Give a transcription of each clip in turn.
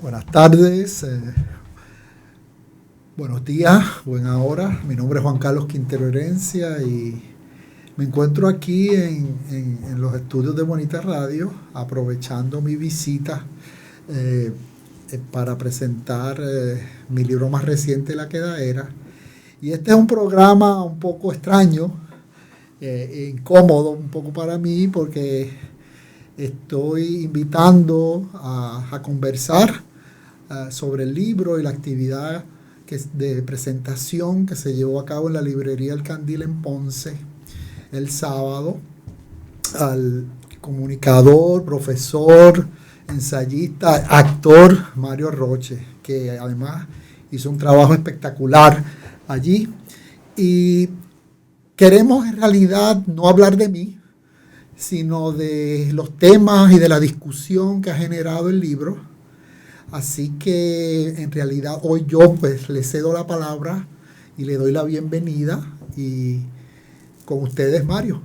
Buenas tardes, buenos días, buena hora. Mi nombre es Juan Carlos Quintero Herencia y me encuentro aquí en los estudios de Bonita Radio, aprovechando mi visita para presentar mi libro más reciente, La Quedaera. Y este es un programa un poco extraño, incómodo un poco para mí, porque estoy invitando a conversar sobre el libro y la actividad de presentación que se llevó a cabo en la librería El Candil en Ponce el sábado, al comunicador, profesor, ensayista, actor Mario Roche, que además hizo un trabajo espectacular allí. Y queremos en realidad no hablar de mí, sino de los temas y de la discusión que ha generado el libro. Así que en realidad hoy yo pues le cedo la palabra y le doy la bienvenida, y con ustedes, Mario.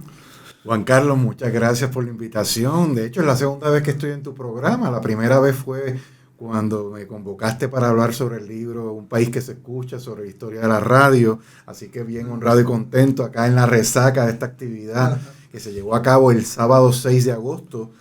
Juan Carlos, muchas gracias por la invitación. De hecho, es la segunda vez que estoy en tu programa. La primera vez fue cuando me convocaste para hablar sobre el libro Un País que se Escucha, sobre la historia de la radio. Así que bien honrado y contento acá en la resaca de esta actividad que se llevó a cabo el sábado 6 de agosto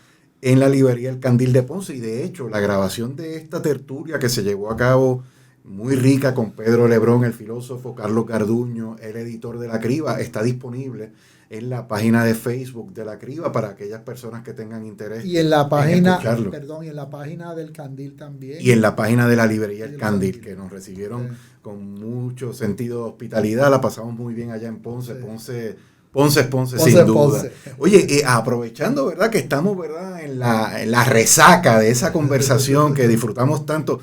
en la librería El Candil de Ponce. Y de hecho, la grabación de esta tertulia que se llevó a cabo muy rica con Pedro Lebrón, el filósofo, Carlos Garduño, el editor de La Criba, está disponible en la página de Facebook de La Criba para aquellas personas que tengan interés. Y en la página, escucharlo. y en la página del Candil también. Y en la página de la librería El Candil, que nos recibieron con mucho sentido de hospitalidad. La pasamos muy bien allá en Ponce. Sí. Ponce, sin duda. Ponce. Oye, aprovechando, ¿verdad?, que estamos, ¿verdad?, en la resaca de esa conversación que disfrutamos tanto,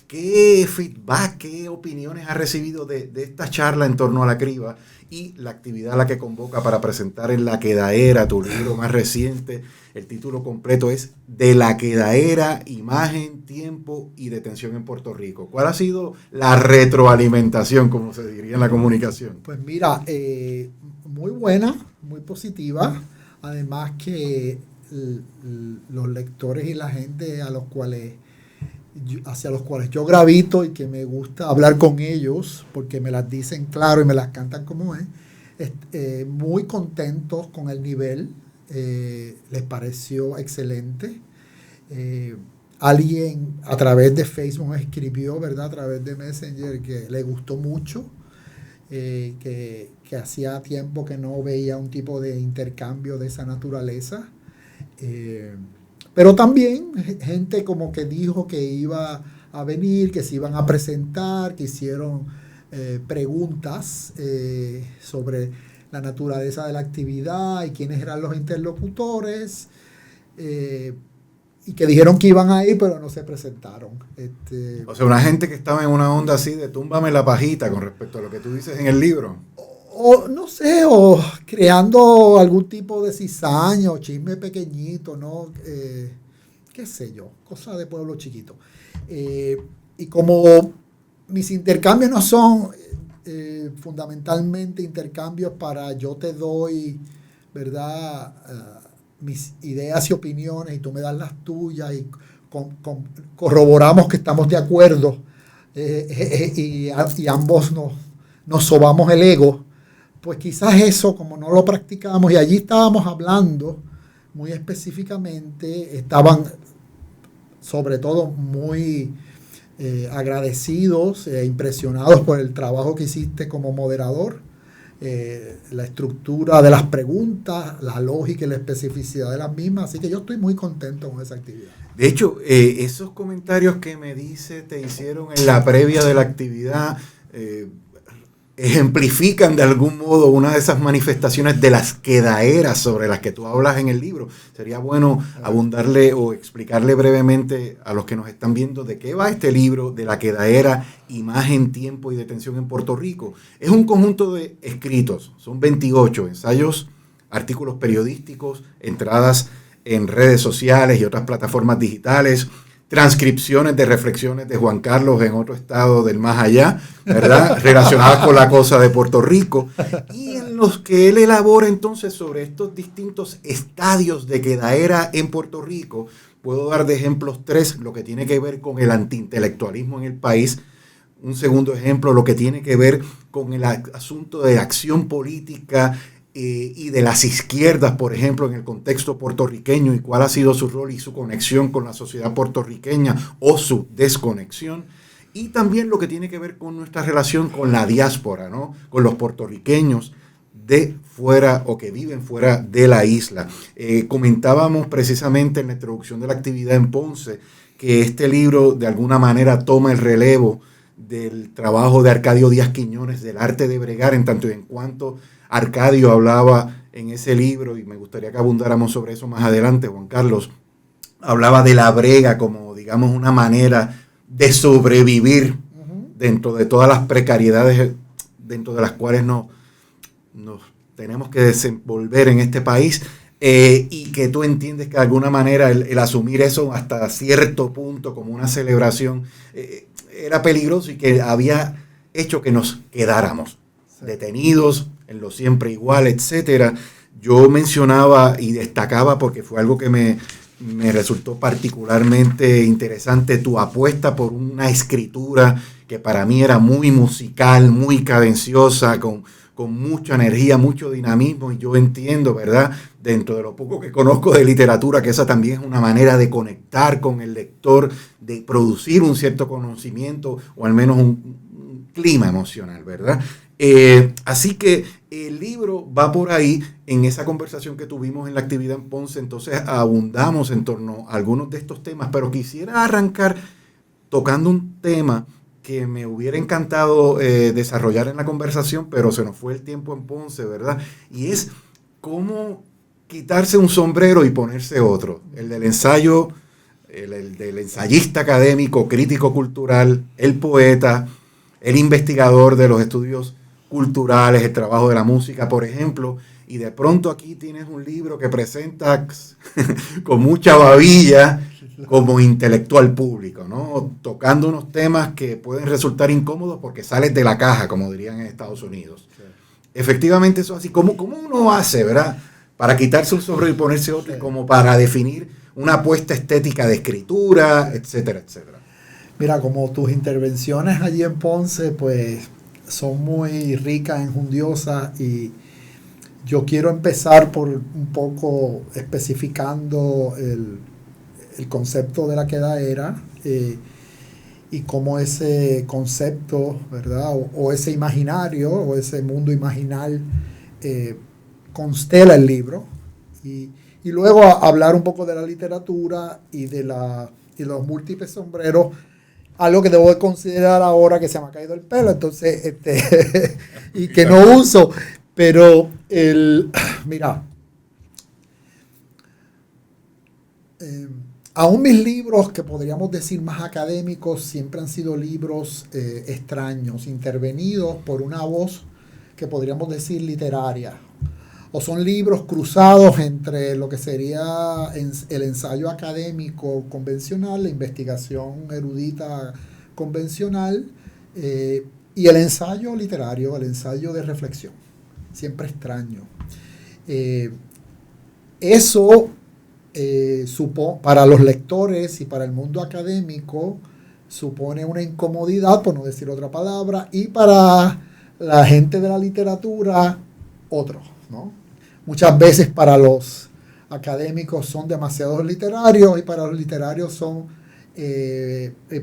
¿qué feedback, qué opiniones has recibido de esta charla en torno a La Criba y la actividad a la que convoca para presentar en La Quedaera, tu libro más reciente? El título completo es De la Quedaera, Imagen, Tiempo y Detención en Puerto Rico. ¿Cuál ha sido la retroalimentación, como se diría en la comunicación? Pues mira, muy buena, muy positiva. Además que los lectores y la gente hacia los cuales yo gravito y que me gusta hablar con ellos, porque me las dicen claro y me las cantan como es, muy contentos con el nivel. Les pareció excelente. Alguien a través de Facebook me escribió, ¿verdad?, a través de Messenger, que le gustó mucho, que hacía tiempo que no veía un tipo de intercambio de esa naturaleza. Pero también gente como que dijo que iba a venir, que se iban a presentar, que hicieron preguntas sobre la naturaleza de la actividad y quiénes eran los interlocutores, y que dijeron que iban a ir, pero no se presentaron. O sea, una gente que estaba en una onda así de túmbame la pajita con respecto a lo que tú dices en el libro. O no sé, o creando algún tipo de cizaña o chisme pequeñito, ¿no? Qué sé yo, cosa de pueblo chiquito. Y como mis intercambios no son fundamentalmente intercambios para yo te doy, ¿verdad?, mis ideas y opiniones y tú me das las tuyas y corroboramos que estamos de acuerdo, y ambos nos sobamos el ego, pues quizás eso, como no lo practicamos, y allí estábamos hablando muy específicamente, estaban sobre todo muy agradecidos e impresionados por el trabajo que hiciste como moderador, la estructura de las preguntas, la lógica y la especificidad de las mismas, así que yo estoy muy contento con esa actividad. De hecho, esos comentarios que me dice te hicieron en la previa de la actividad, ejemplifican de algún modo una de esas manifestaciones de las quedaeras sobre las que tú hablas en el libro. Sería bueno abundarle o explicarle brevemente a los que nos están viendo de qué va este libro de La Quedaera, Imagen, Tiempo y Detención en Puerto Rico. Es un conjunto de escritos, son 28 ensayos, artículos periodísticos, entradas en redes sociales y otras plataformas digitales, transcripciones de reflexiones de Juan Carlos en otro estado del más allá, ¿verdad?, relacionadas con la cosa de Puerto Rico, y en los que él elabora entonces sobre estos distintos estadios de quedaera en Puerto Rico, Puedo dar de ejemplos 3 lo que tiene que ver con el antiintelectualismo en el país. Un segundo ejemplo, lo que tiene que ver con el asunto de acción política y de las izquierdas, por ejemplo, en el contexto puertorriqueño y cuál ha sido su rol y su conexión con la sociedad puertorriqueña o su desconexión. Y también lo que tiene que ver con nuestra relación con la diáspora, ¿no? Con los puertorriqueños de fuera o que viven fuera de la isla. Comentábamos precisamente en la introducción de la actividad en Ponce que este libro de alguna manera toma el relevo del trabajo de Arcadio Díaz Quiñones, del arte de bregar, en tanto y en cuanto Arcadio hablaba en ese libro, y me gustaría que abundáramos sobre eso más adelante, Juan Carlos, hablaba de la brega como, digamos, una manera de sobrevivir dentro de todas las precariedades dentro de las cuales nos tenemos que desenvolver en este país, y que tú entiendes que de alguna manera el asumir eso hasta cierto punto como una celebración era peligroso y que había hecho que nos quedáramos detenidos en lo siempre igual, etcétera. Yo mencionaba y destacaba, porque fue algo que me resultó particularmente interesante, tu apuesta por una escritura que para mí era muy musical, muy cadenciosa, con mucha energía, mucho dinamismo, y yo entiendo, ¿verdad?, dentro de lo poco que conozco de literatura, que esa también es una manera de conectar con el lector, de producir un cierto conocimiento o al menos un clima emocional, ¿verdad? Así que el libro va por ahí. En esa conversación que tuvimos en la actividad en Ponce, entonces abundamos en torno a algunos de estos temas, pero quisiera arrancar tocando un tema que me hubiera encantado desarrollar en la conversación, pero se nos fue el tiempo en Ponce, ¿verdad? Y es cómo quitarse un sombrero y ponerse otro. El del ensayo, el del ensayista académico, crítico cultural, el poeta, el investigador de los estudios culturales, el trabajo de la música, por ejemplo, y de pronto aquí tienes un libro que presentas con mucha babilla como intelectual público, ¿no? Tocando unos temas que pueden resultar incómodos porque sales de la caja, como dirían en Estados Unidos. Sí. Efectivamente, eso es así. ¿Cómo uno hace, verdad?, para quitarse un sombrero y ponerse otro, sí, y como para definir una apuesta estética de escritura, etcétera, etcétera? Mira, como tus intervenciones allí en Ponce, pues son muy ricas, enjundiosas, y yo quiero empezar por un poco especificando el concepto de la quedaera, y cómo ese concepto, ¿verdad?, o ese imaginario, o ese mundo imaginal constela el libro, y luego hablar un poco de la literatura y de los múltiples sombreros, algo que debo de considerar ahora que se me ha caído el pelo, entonces, y que no uso, pero mira, aún mis libros, que podríamos decir más académicos, siempre han sido libros extraños, intervenidos por una voz que podríamos decir literaria, o son libros cruzados entre lo que sería el ensayo académico convencional, la investigación erudita convencional, y el ensayo literario, el ensayo de reflexión, siempre extraño. Eso para los lectores y para el mundo académico supone una incomodidad, por no decir otra palabra, y para la gente de la literatura, otro, ¿no? Muchas veces para los académicos son demasiados literarios, y para los literarios son,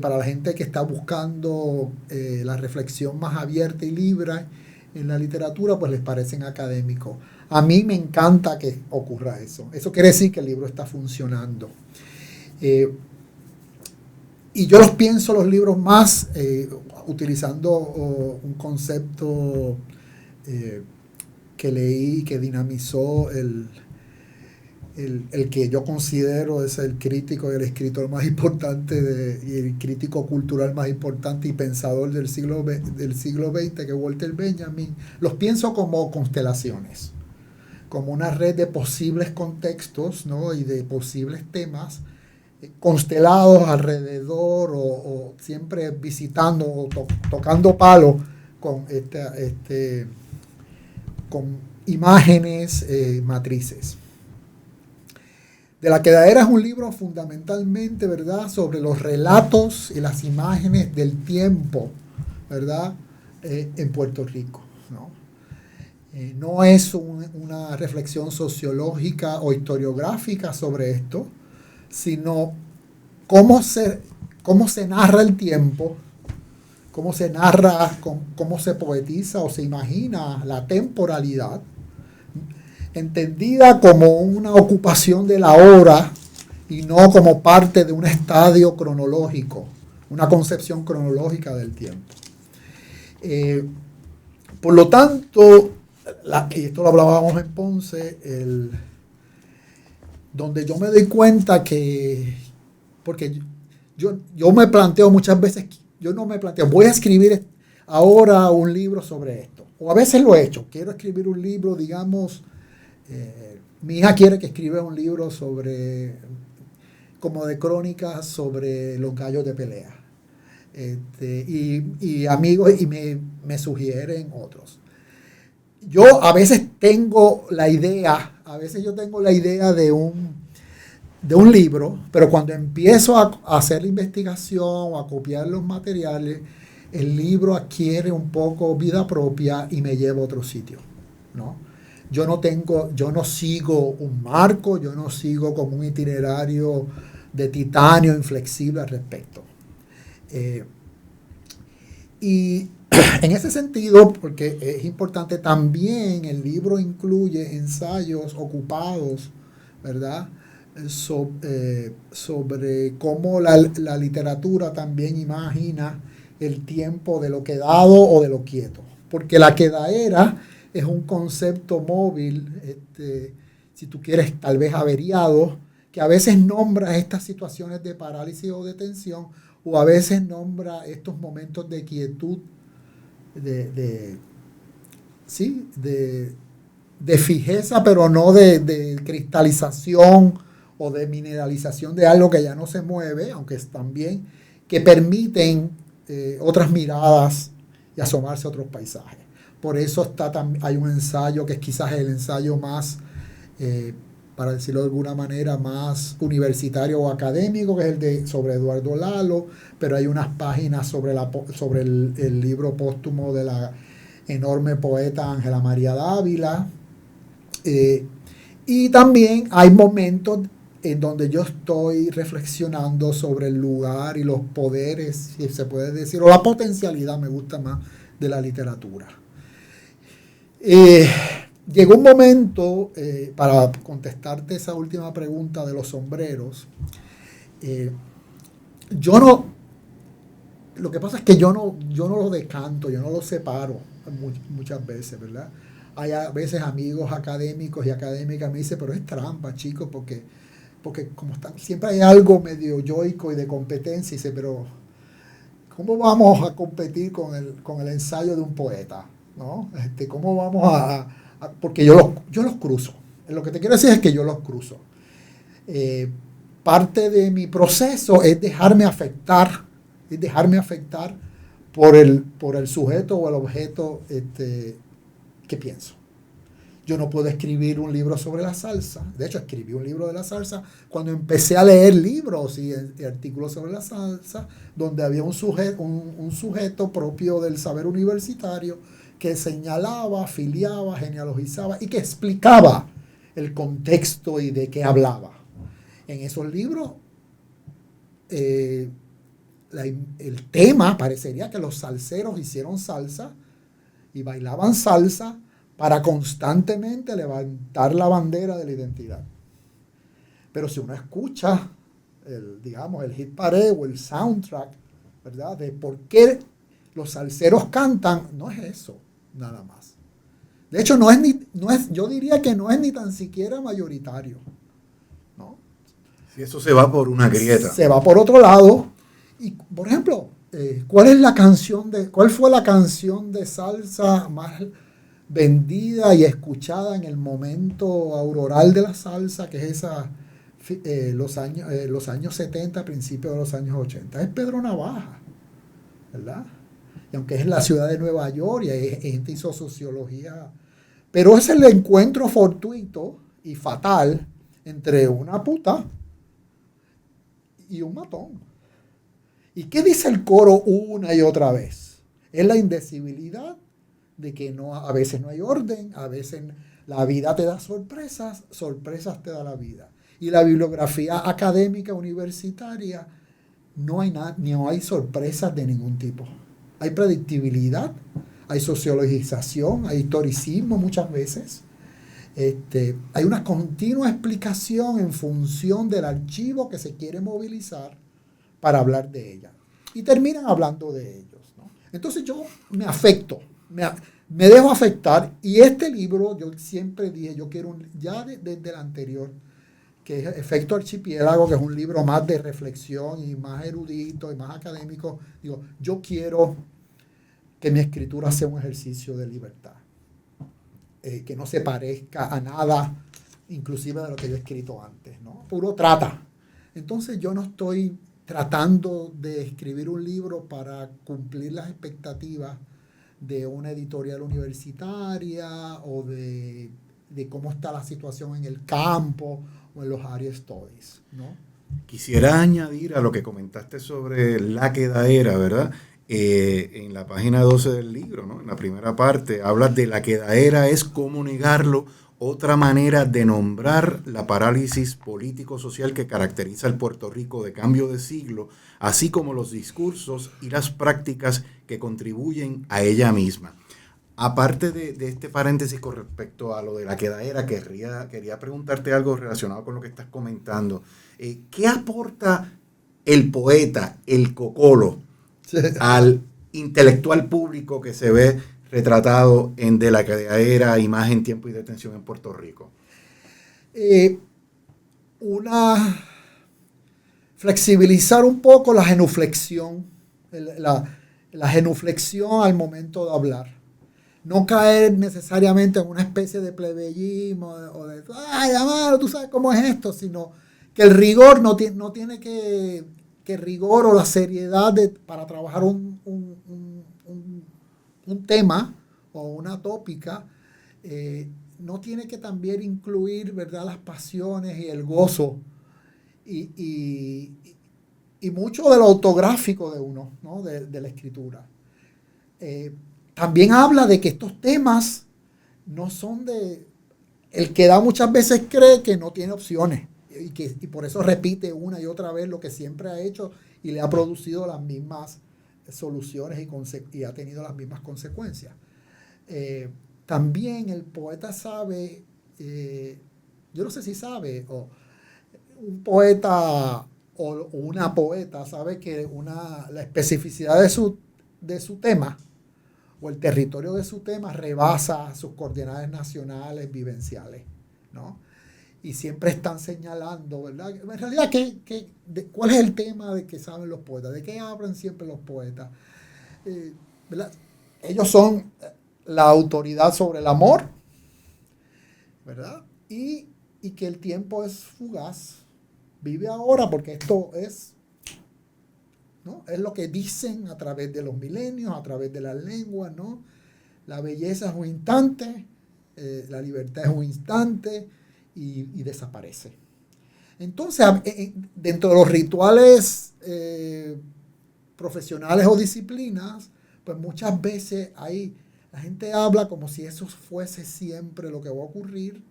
para la gente que está buscando la reflexión más abierta y libre en la literatura, pues les parecen académicos. A mí me encanta que ocurra eso. Eso quiere decir que el libro está funcionando. Y yo los pienso los libros más utilizando un concepto que leí, que dinamizó el que yo considero es el crítico y el escritor más importante y el crítico cultural más importante y pensador del siglo XX, que es Walter Benjamin. Los pienso como constelaciones, como una red de posibles contextos, ¿no?, y de posibles temas constelados alrededor, o siempre visitando o tocando palo con con imágenes matrices. De la Quedadera es un libro fundamentalmente, ¿verdad?, sobre los relatos y las imágenes del tiempo, ¿verdad?, en Puerto Rico, ¿no? No es una reflexión sociológica o historiográfica sobre esto, sino cómo se narra el tiempo, cómo se narra, cómo se poetiza o se imagina la temporalidad, entendida como una ocupación de la hora y no como parte de un estadio cronológico, una concepción cronológica del tiempo. Por lo tanto, y esto lo hablábamos en Ponce, donde yo me doy cuenta que, porque yo me planteo muchas veces, yo no me planteo, voy a escribir ahora un libro sobre esto, o a veces lo he hecho, quiero escribir un libro, digamos, mi hija quiere que escriba un libro sobre, como de crónicas sobre los gallos de pelea. Y amigos y me sugieren otros. Yo a veces tengo la idea de un libro, pero cuando empiezo a hacer la investigación o a copiar los materiales, el libro adquiere un poco vida propia y me lleva a otro sitio, ¿no? Yo no sigo un marco, yo no sigo como un itinerario de titanio inflexible al respecto. Y en ese sentido, porque es importante también, el libro incluye ensayos ocupados, ¿verdad?, sobre cómo la literatura también imagina el tiempo de lo quedado o de lo quieto. Porque la quedaera es un concepto móvil, si tú quieres, tal vez averiado, que a veces nombra estas situaciones de parálisis o de tensión, o a veces nombra estos momentos de quietud, de fijeza, pero no de cristalización o de mineralización de algo que ya no se mueve, aunque también, que permiten otras miradas y asomarse a otros paisajes. Por eso hay un ensayo que es quizás el ensayo más, para decirlo de alguna manera, más universitario o académico, que es el sobre Eduardo Lalo, pero hay unas páginas sobre el libro póstumo de la enorme poeta Ángela María Dávila. Y también hay momentos en donde yo estoy reflexionando sobre el lugar y los poderes, si se puede decir, o la potencialidad, me gusta más, de la literatura. Llegó un momento, para contestarte esa última pregunta de los sombreros, lo que pasa es que yo no lo decanto, yo no lo separo muchas veces, ¿verdad? Hay a veces amigos académicos y académicas me dicen, pero es trampa, chicos, porque como siempre hay algo medio yoico y de competencia, y dice, pero ¿cómo vamos a competir con el ensayo de un poeta? ¿No? ¿Cómo vamos porque yo los cruzo. Lo que te quiero decir es que yo los cruzo. Parte de mi proceso es dejarme afectar por el sujeto o el objeto que pienso. Yo no puedo escribir un libro sobre la salsa. De hecho, escribí un libro de la salsa cuando empecé a leer libros y artículos sobre la salsa, donde había un sujeto propio del saber universitario que señalaba, afiliaba, genealogizaba y que explicaba el contexto y de qué hablaba. En esos libros, el tema parecería que los salseros hicieron salsa y bailaban salsa para constantemente levantar la bandera de la identidad. Pero si uno escucha el hit parade o el soundtrack, ¿verdad?, de por qué los salseros cantan, no es eso, nada más. De hecho, yo diría que no es ni tan siquiera mayoritario, ¿no? Si eso se va por una grieta. Se va por otro lado. Y, por ejemplo, ¿cuál fue la canción de salsa más vendida y escuchada en el momento auroral de la salsa, que es esa, los años 70, principios de los años 80? Es Pedro Navaja, ¿verdad? Y aunque es en la ciudad de Nueva York y hay gente hizo sociología, pero es el encuentro fortuito y fatal entre una puta y un matón. ¿Y qué dice el coro una y otra vez? Es la indecibilidad de que a veces no hay orden, a veces la vida te da sorpresas, sorpresas te da la vida. Y la bibliografía académica universitaria no hay sorpresas de ningún tipo. Hay predictibilidad, hay sociologización, hay historicismo muchas veces. Hay una continua explicación en función del archivo que se quiere movilizar para hablar de ella. Y terminan hablando de ellos, ¿no? Entonces yo me afecto, me dejo afectar. Y este libro, yo siempre dije, yo quiero, desde el anterior, que es Efecto Archipiélago, que es un libro más de reflexión y más erudito y más académico, digo, yo quiero que mi escritura sea un ejercicio de libertad. Que no se parezca a nada, inclusive de lo que yo he escrito antes, ¿no? Puro trata. Entonces yo no estoy tratando de escribir un libro para cumplir las expectativas de una editorial universitaria o de cómo está la situación en el campo o en los area studies, ¿no? Quisiera añadir a lo que comentaste sobre la quedaera, ¿verdad? En la página 12 del libro, ¿no? En la primera parte, hablas de la quedaera es cómo negarlo, otra manera de nombrar la parálisis político-social que caracteriza al Puerto Rico de cambio de siglo, así como los discursos y las prácticas que contribuyen a ella misma. Aparte de este paréntesis con respecto a lo de la quedaera, quería preguntarte algo relacionado con lo que estás comentando. ¿Qué aporta el poeta, el cocolo, al intelectual público que se ve retratado en De la Quedaera, Imagen, Tiempo y Detención en Puerto Rico? Flexibilizar un poco la genuflexión, la genuflexión al momento de hablar. No caer necesariamente en una especie de plebeyismo o de, ay, amaro, tú sabes cómo es esto, sino que el rigor no tiene que el rigor o la seriedad para trabajar un tema o una tópica no tiene que también incluir, ¿verdad?, las pasiones y el gozo y mucho de lo autográfico de uno, ¿no?, de la escritura. También habla de que estos temas no son de... El que da muchas veces cree que no tiene opciones y por eso repite una y otra vez lo que siempre ha hecho y le ha producido las mismas soluciones y ha tenido las mismas consecuencias. También el poeta sabe, yo no sé si sabe, o un poeta o una poeta sabe que la especificidad de su tema o el territorio de su tema rebasa sus coordenadas nacionales, vivenciales, ¿no? Y siempre están señalando, ¿verdad? En realidad, ¿cuál es el tema de que saben los poetas? ¿De qué hablan siempre los poetas? ¿Verdad? Ellos son la autoridad sobre el amor, ¿verdad? Y que el tiempo es fugaz. Vive ahora porque esto es... ¿no? Es lo que dicen a través de los milenios, a través de las lenguas, ¿no? La belleza es un instante, la libertad es un instante y desaparece. Entonces, dentro de los rituales profesionales o disciplinas, pues muchas veces la gente habla como si eso fuese siempre lo que va a ocurrir,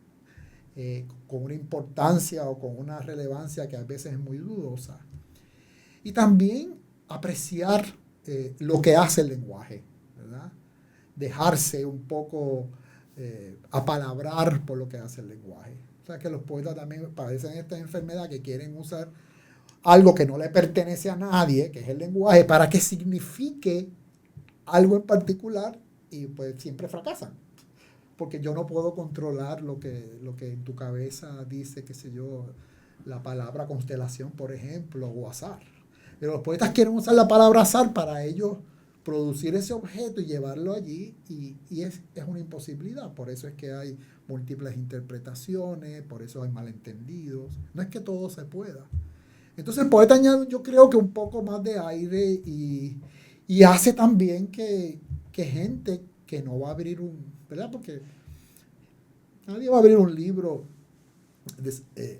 con una importancia o con una relevancia que a veces es muy dudosa. Y también apreciar lo que hace el lenguaje, ¿verdad? Dejarse un poco apalabrar por lo que hace el lenguaje. O sea que los poetas también padecen esta enfermedad que quieren usar algo que no le pertenece a nadie, que es el lenguaje, para que signifique algo en particular y pues siempre fracasan. Porque yo no puedo controlar lo que en tu cabeza dice, qué sé yo, la palabra constelación, por ejemplo, o azar. Pero los poetas quieren usar la palabra azar para ellos producir ese objeto y llevarlo allí y es una imposibilidad. Por eso es que hay múltiples interpretaciones, por eso hay malentendidos. No es que todo se pueda. Entonces el poeta añade, yo creo que un poco más de aire y hace también que gente que no va a abrir ¿verdad? Porque nadie va a abrir un libro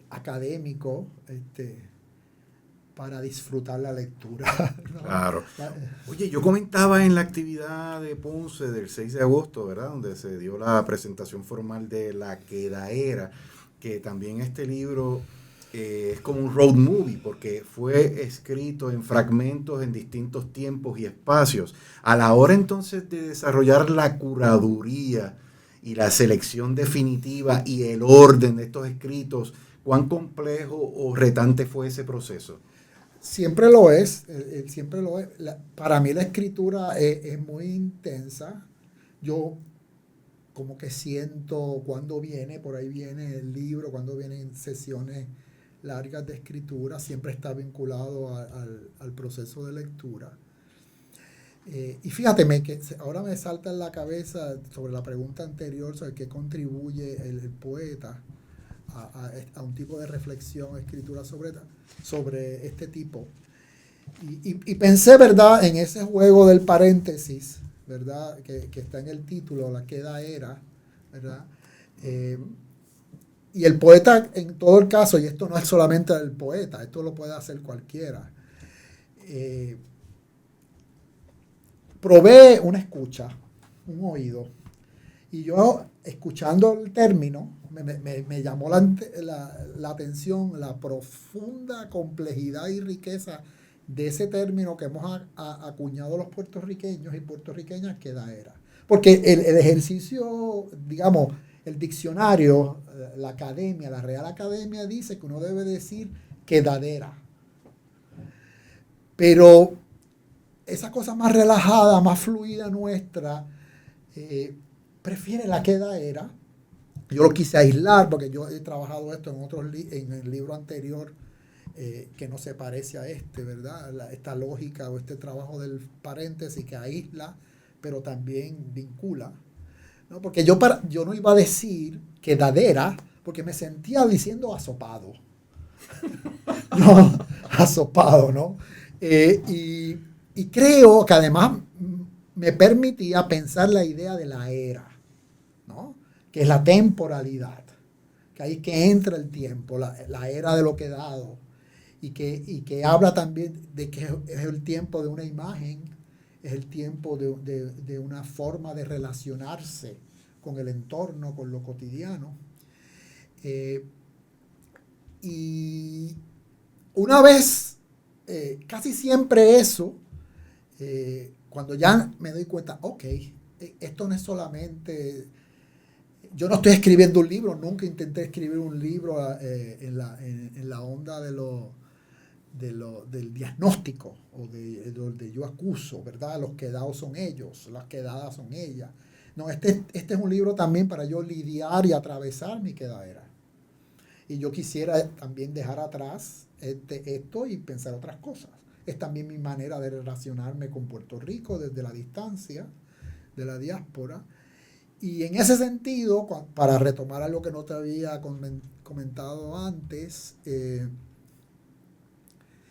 académico para disfrutar la lectura, ¿no? Claro. Oye, yo comentaba en la actividad de Ponce del 6 de agosto, ¿verdad? Donde se dio la presentación formal de La Quedaera, que también este libro es como un road movie, porque fue escrito en fragmentos en distintos tiempos y espacios. A la hora entonces de desarrollar la curaduría y la selección definitiva y el orden de estos escritos, ¿cuán complejo o retante fue ese proceso? Siempre lo es, siempre lo es. Para mí la escritura es muy intensa. Yo como que siento cuando viene, por ahí viene el libro, cuando vienen sesiones largas de escritura, siempre está vinculado al proceso de lectura. Y fíjate, que ahora me salta en la cabeza sobre la pregunta anterior sobre qué contribuye el poeta a un tipo de reflexión, escritura sobre este tipo. Y pensé, ¿verdad?, en ese juego del paréntesis, ¿verdad?, que está en el título, La Quedaera, ¿verdad? Y el poeta, en todo el caso, y esto no es solamente el poeta, esto lo puede hacer cualquiera, provee una escucha, un oído. Y yo, escuchando el término, me llamó la atención la profunda complejidad y riqueza de ese término que hemos acuñado los puertorriqueños y puertorriqueñas, quedaera. Porque el ejercicio, digamos, el diccionario, la academia, la Real Academia dice que uno debe decir quedadera. Pero esa cosa más relajada, más fluida nuestra, prefiere la quedaera. Yo lo quise aislar porque yo he trabajado esto en el libro anterior, que no se parece a ¿verdad? Esta lógica o este trabajo del paréntesis que aísla, pero también vincula, ¿no? Porque yo no iba a decir quedadera porque me sentía diciendo asopado. No, asopado, ¿no? Y creo que además me permitía pensar la idea de la era, ¿no? Que es la temporalidad, que ahí que entra el tiempo, la era de lo quedado, y que habla también de que es el tiempo de una imagen, es el tiempo de una forma de relacionarse con el entorno, con lo cotidiano. Y una vez, casi siempre eso, cuando ya me doy cuenta, ok, esto no es solamente, yo no estoy escribiendo un libro, nunca intenté escribir un libro en la onda del diagnóstico o de yo acuso, ¿verdad? Los quedados son ellos, las quedadas son ellas. No, este es un libro también para yo lidiar y atravesar mi quedadera. Y yo quisiera también dejar atrás esto y pensar otras cosas. Es también mi manera de relacionarme con Puerto Rico desde la distancia, de la diáspora. Y en ese sentido, para retomar algo que no te había comentado antes,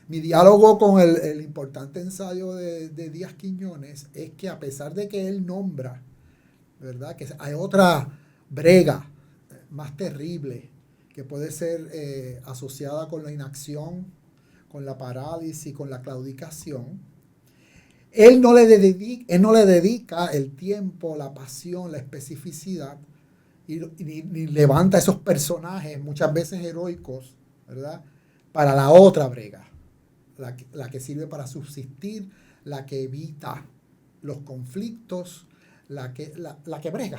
mi diálogo con el importante ensayo de Díaz Quiñones es que a pesar de que él nombra, ¿verdad?, que hay otra brega más terrible que puede ser asociada con la inacción, con la parálisis, con la claudicación, él no le dedica el tiempo, la pasión, la especificidad, ni levanta esos personajes muchas veces heroicos, ¿verdad?, para la otra brega, la que sirve para subsistir, la que evita los conflictos, la que brega,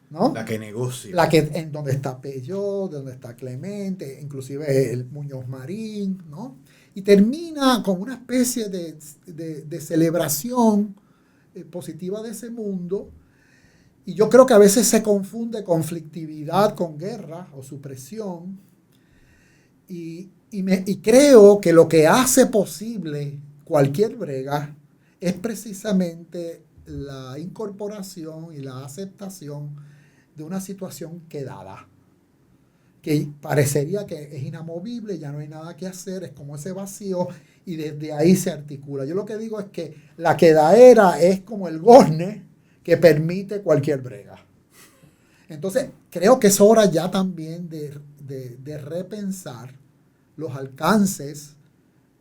¿no? La que negocia. En donde está Peyot, donde está Clemente, inclusive el Muñoz Marín, ¿no? Y termina con una especie de celebración positiva de ese mundo. Y yo creo que a veces se confunde conflictividad con guerra o supresión. Y creo que lo que hace posible cualquier brega es precisamente la incorporación y la aceptación de una situación quedada, que parecería que es inamovible, ya no hay nada que hacer, es como ese vacío, y desde ahí se articula. Yo lo que digo es que la quedaera es como el gozne que permite cualquier brega. Entonces, creo que es hora ya también de de repensar los alcances,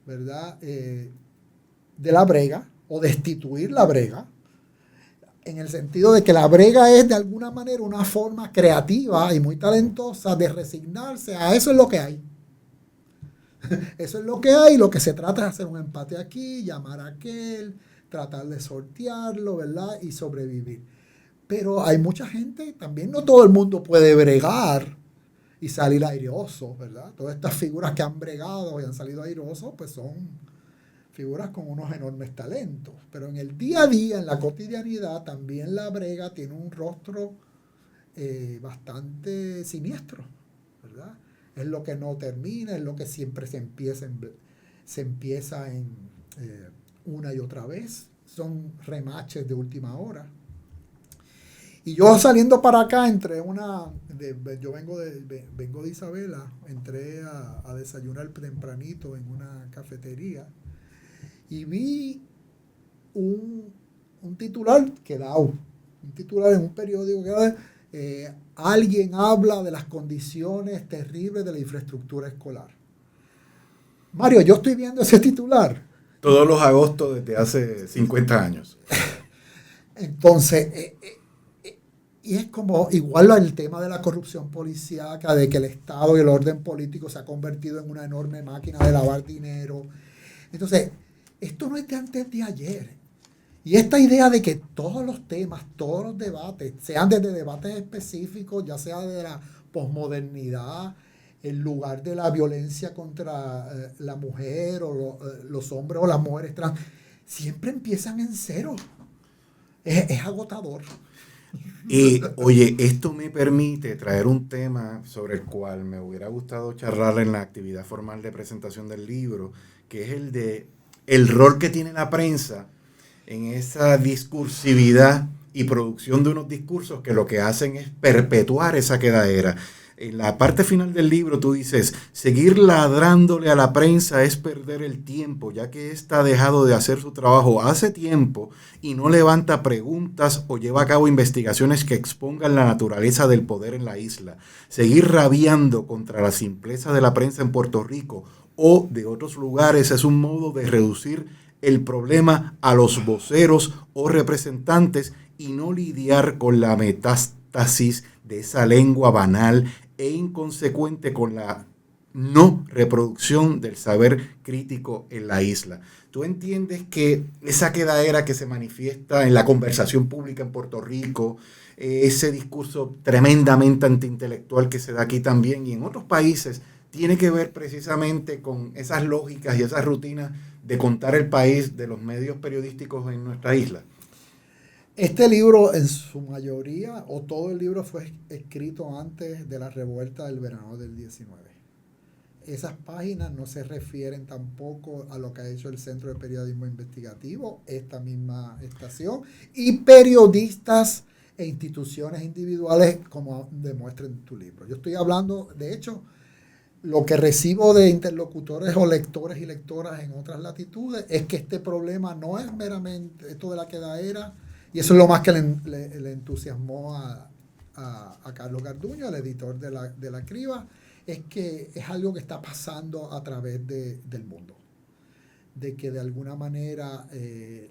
¿verdad?, de la brega, o destituir la brega, en el sentido de que la brega es de alguna manera una forma creativa y muy talentosa de resignarse a eso es lo que hay. Eso es lo que hay, lo que se trata es hacer un empate aquí, llamar a aquel, tratar de sortearlo, ¿verdad?, y sobrevivir. Pero hay mucha gente, también no todo el mundo puede bregar y salir airoso, ¿verdad? Todas estas figuras que han bregado y han salido airosos, pues son figuras con unos enormes talentos. Pero en el día a día, en la cotidianidad, también la brega tiene un rostro bastante siniestro, ¿verdad? Es lo que no termina, es lo que siempre se empieza en una y otra vez. Son remaches de última hora. Y yo saliendo para acá, yo vengo de Isabela, entré a desayunar tempranito en una cafetería y vi un titular un titular en un periódico que alguien habla de las condiciones terribles de la infraestructura escolar. Mario, yo estoy viendo ese titular. Todos los agostos desde hace 50 años. Entonces, y es como igual el tema de la corrupción policíaca, de que el Estado y el orden político se ha convertido en una enorme máquina de lavar dinero. Entonces, esto no es de antes de ayer. Y esta idea de que todos los temas, todos los debates, sean desde debates específicos, ya sea de la posmodernidad, el lugar de la violencia contra la mujer o los hombres o las mujeres trans, siempre empiezan en cero. Es agotador. Y oye, esto me permite traer un tema sobre el cual me hubiera gustado charlar en la actividad formal de presentación del libro, que es el de el rol que tiene la prensa en esa discursividad y producción de unos discursos que lo que hacen es perpetuar esa quedadera. En la parte final del libro tú dices, seguir ladrándole a la prensa es perder el tiempo, ya que ésta ha dejado de hacer su trabajo hace tiempo y no levanta preguntas o lleva a cabo investigaciones que expongan la naturaleza del poder en la isla. Seguir rabiando contra la simpleza de la prensa en Puerto Rico o de otros lugares es un modo de reducir el problema a los voceros o representantes y no lidiar con la metástasis de esa lengua banal e inconsecuente con la no reproducción del saber crítico en la isla. ¿Tú entiendes que esa quedadera que se manifiesta en la conversación pública en Puerto Rico, ese discurso tremendamente antiintelectual que se da aquí también y en otros países, tiene que ver precisamente con esas lógicas y esas rutinas de contar el país de los medios periodísticos en nuestra isla? Este libro, en su mayoría, o todo el libro, fue escrito antes de la revuelta del verano del 19. Esas páginas no se refieren tampoco a lo que ha hecho el Centro de Periodismo Investigativo, esta misma estación, y periodistas e instituciones individuales, como demuestra en tu libro. Yo estoy hablando, de hecho, lo que recibo de interlocutores o lectores y lectoras en otras latitudes es que este problema no es meramente esto de la quedadera. Y eso es lo más que le entusiasmó a Carlos Garduño, el editor de la Criba, es que es algo que está pasando a través del mundo. De que de alguna manera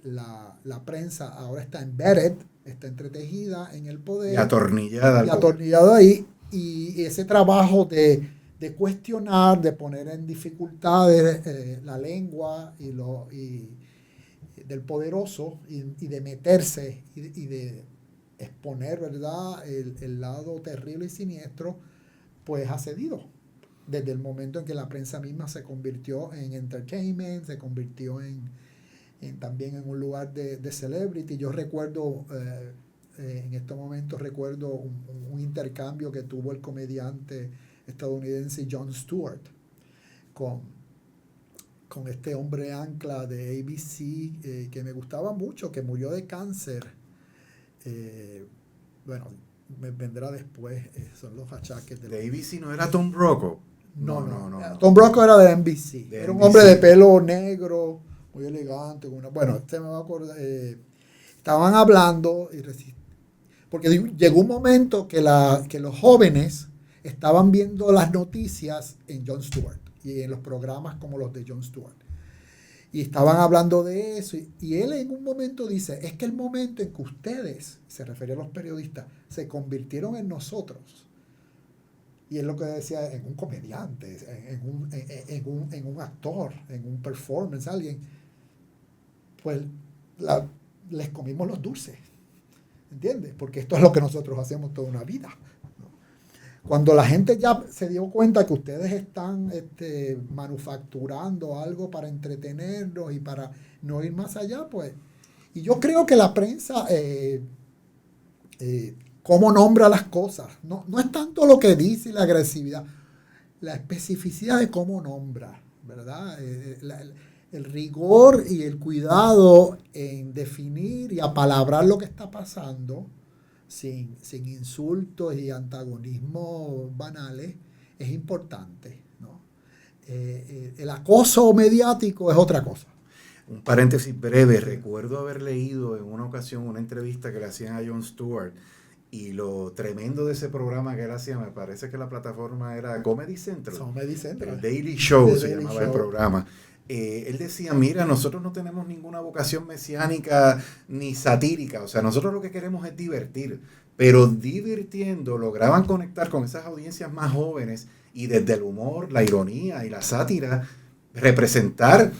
la prensa ahora está embedded, está entretejida en el poder. Y atornillada. Y atornillada ahí. Y ese trabajo de cuestionar, de poner en dificultades la lengua y del poderoso y de meterse y de exponer, ¿verdad?, el lado terrible y siniestro, pues ha cedido. Desde el momento en que la prensa misma se convirtió en entertainment, se convirtió también en un lugar de celebrity. Yo recuerdo, en estos momentos recuerdo un intercambio que tuvo el comediante estadounidense Jon Stewart con este hombre ancla de ABC, que me gustaba mucho, que murió de cáncer. Bueno, me vendrá después, son los achaques. ¿De ABC no era Tom Brokaw? No. Tom Brokaw era de NBC. Era un hombre de pelo negro, muy elegante. Bueno, me va a acordar. Estaban hablando, porque llegó un momento que los jóvenes estaban viendo las noticias en Jon Stewart y en los programas como los de Jon Stewart. Y estaban hablando de eso. Y él en un momento dice, es que el momento en que ustedes, se refería a los periodistas, se convirtieron en nosotros. Y es lo que decía, en un comediante, en un actor, en un performance, alguien. Pues les comimos los dulces. ¿Entiendes? Porque esto es lo que nosotros hacemos toda una vida. Cuando la gente ya se dio cuenta que ustedes están manufacturando algo para entretenernos y para no ir más allá, pues. Y yo creo que la prensa, cómo nombra las cosas, no es tanto lo que dice y la agresividad, la especificidad de cómo nombra, ¿verdad? El rigor y el cuidado en definir y apalabrar lo que está pasando, sin insultos y antagonismos banales, es importante, ¿no? El acoso mediático es otra cosa. Un paréntesis breve, recuerdo haber leído en una ocasión una entrevista que le hacían a Jon Stewart, y lo tremendo de ese programa que él hacía, me parece que la plataforma era Comedy Central. El Daily Show se llamaba el programa. Él decía, mira, nosotros no tenemos ninguna vocación mesiánica ni satírica, o sea, nosotros lo que queremos es divertir, pero divirtiendo lograban conectar con esas audiencias más jóvenes y desde el humor, la ironía y la sátira, representar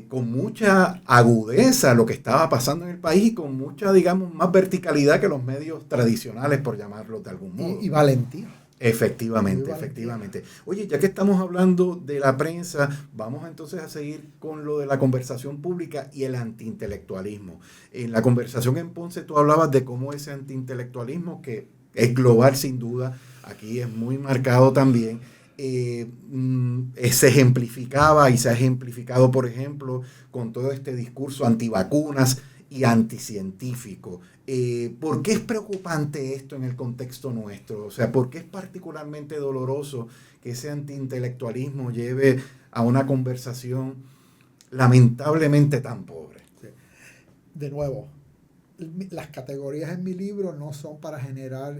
con mucha agudeza lo que estaba pasando en el país y con mucha, digamos, más verticalidad que los medios tradicionales, por llamarlo de algún modo. Y valentía. Efectivamente. Oye, ya que estamos hablando de la prensa, vamos entonces a seguir con lo de la conversación pública y el antiintelectualismo. En la conversación en Ponce tú hablabas de cómo ese antiintelectualismo, que es global sin duda, aquí es muy marcado también, se ejemplificaba y se ha ejemplificado, por ejemplo, con todo este discurso antivacunas y anticientífico. ¿Por qué es preocupante esto en el contexto nuestro? O sea, ¿por qué es particularmente doloroso que ese antiintelectualismo lleve a una conversación lamentablemente tan pobre? Sí. De nuevo, las categorías en mi libro no son para generar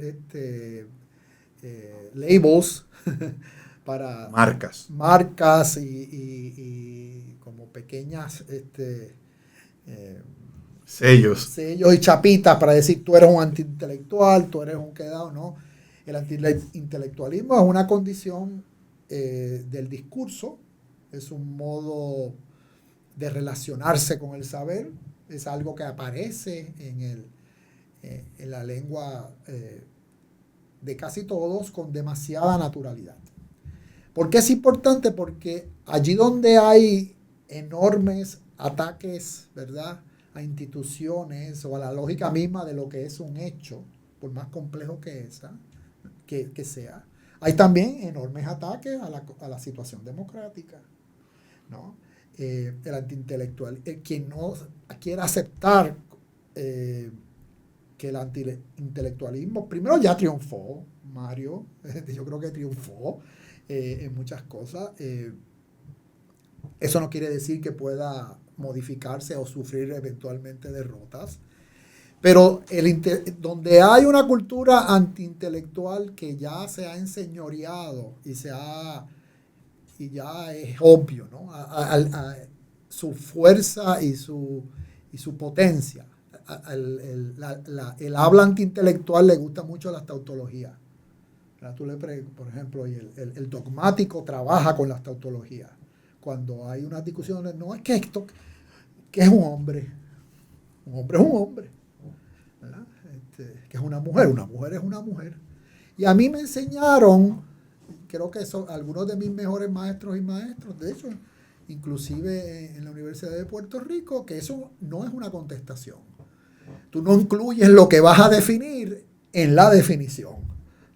labels para marcas y como pequeñas sellos y chapitas para decir tú eres un antiintelectual, tú eres un quedado. No, el antiintelectualismo es una condición del discurso, es un modo de relacionarse con el saber, es algo que aparece en la lengua de casi todos con demasiada naturalidad. ¿Por qué es importante? Porque allí donde hay enormes ataques, ¿verdad?, a instituciones o a la lógica misma de lo que es un hecho, por más complejo que sea, hay también enormes ataques a la situación democrática, ¿no? El antiintelectual, quien no quiera aceptar que el antiintelectualismo, primero ya triunfó, Mario, yo creo que triunfó en muchas cosas. Eso no quiere decir que pueda modificarse o sufrir eventualmente derrotas. Pero donde hay una cultura antiintelectual que ya se ha enseñoreado y ya es obvio, ¿no?, su fuerza y su potencia. El habla antiintelectual le gusta mucho las tautologías. Tú le por ejemplo, y el dogmático trabaja con las tautologías. Cuando hay unas discusiones, no es que esto, que es un hombre. Un hombre es un hombre, ¿verdad? Que es una mujer es una mujer. Y a mí me enseñaron, creo que son algunos de mis mejores maestros y maestros, de hecho, inclusive en la Universidad de Puerto Rico, que eso no es una contestación. Tú no incluyes lo que vas a definir en la definición,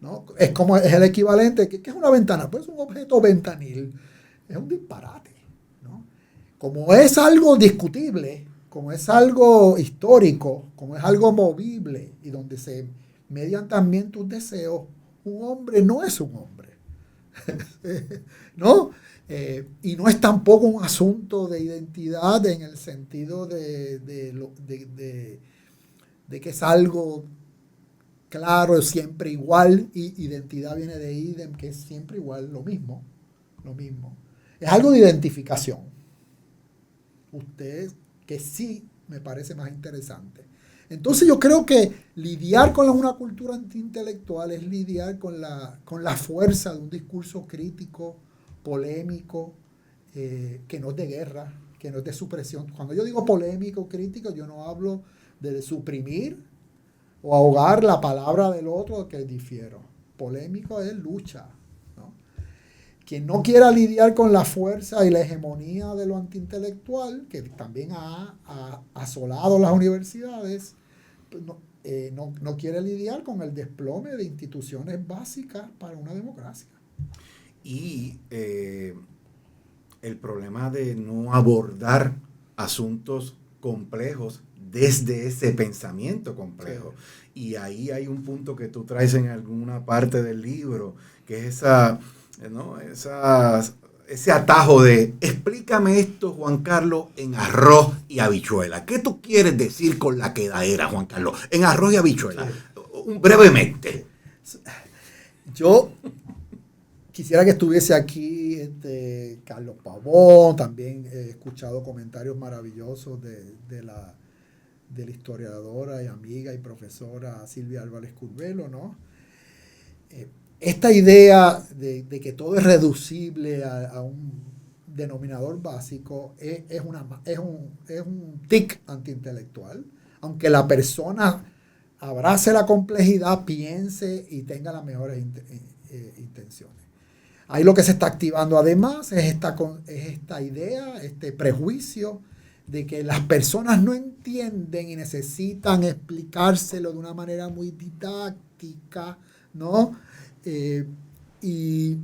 ¿no? Es el equivalente, ¿qué es una ventana? Pues es un objeto ventanil. Es un disparate, ¿no? Como es algo discutible, como es algo histórico, como es algo movible y donde se median también tus deseos, un hombre no es un hombre, ¿no? Y no es tampoco un asunto de identidad en el sentido de que es algo claro, siempre igual, y identidad viene de idem, que es siempre igual, lo mismo. Es algo de identificación. Usted, que sí me parece más interesante. Entonces yo creo que lidiar con una cultura antiintelectual es lidiar con la fuerza de un discurso crítico, polémico, que no es de guerra, que no es de supresión. Cuando yo digo polémico, crítico, yo no hablo de suprimir o ahogar la palabra del otro que difiero. Polémico es lucha, ¿no? Quien no quiera lidiar con la fuerza y la hegemonía de lo antiintelectual, que también ha asolado las universidades, pues no quiere lidiar con el desplome de instituciones básicas para una democracia. Y el problema de no abordar asuntos complejos desde ese pensamiento complejo. Sí. Y ahí hay un punto que tú traes en alguna parte del libro, que es ese atajo de explícame esto, Juan Carlos, en arroz y habichuela. ¿Qué tú quieres decir con la quedadera, Juan Carlos? En arroz y habichuela. Sí. Brevemente. Yo quisiera que estuviese aquí Carlos Pavón. También he escuchado comentarios maravillosos de la historiadora y amiga y profesora Silvia Álvarez Curvelo, ¿no? Esta idea de que todo es reducible a un denominador básico es un tic antiintelectual, aunque la persona abrace la complejidad, piense y tenga las mejores intenciones. Ahí lo que se está activando además es esta idea, este prejuicio de que las personas no entienden y necesitan explicárselo de una manera muy didáctica, ¿no? Y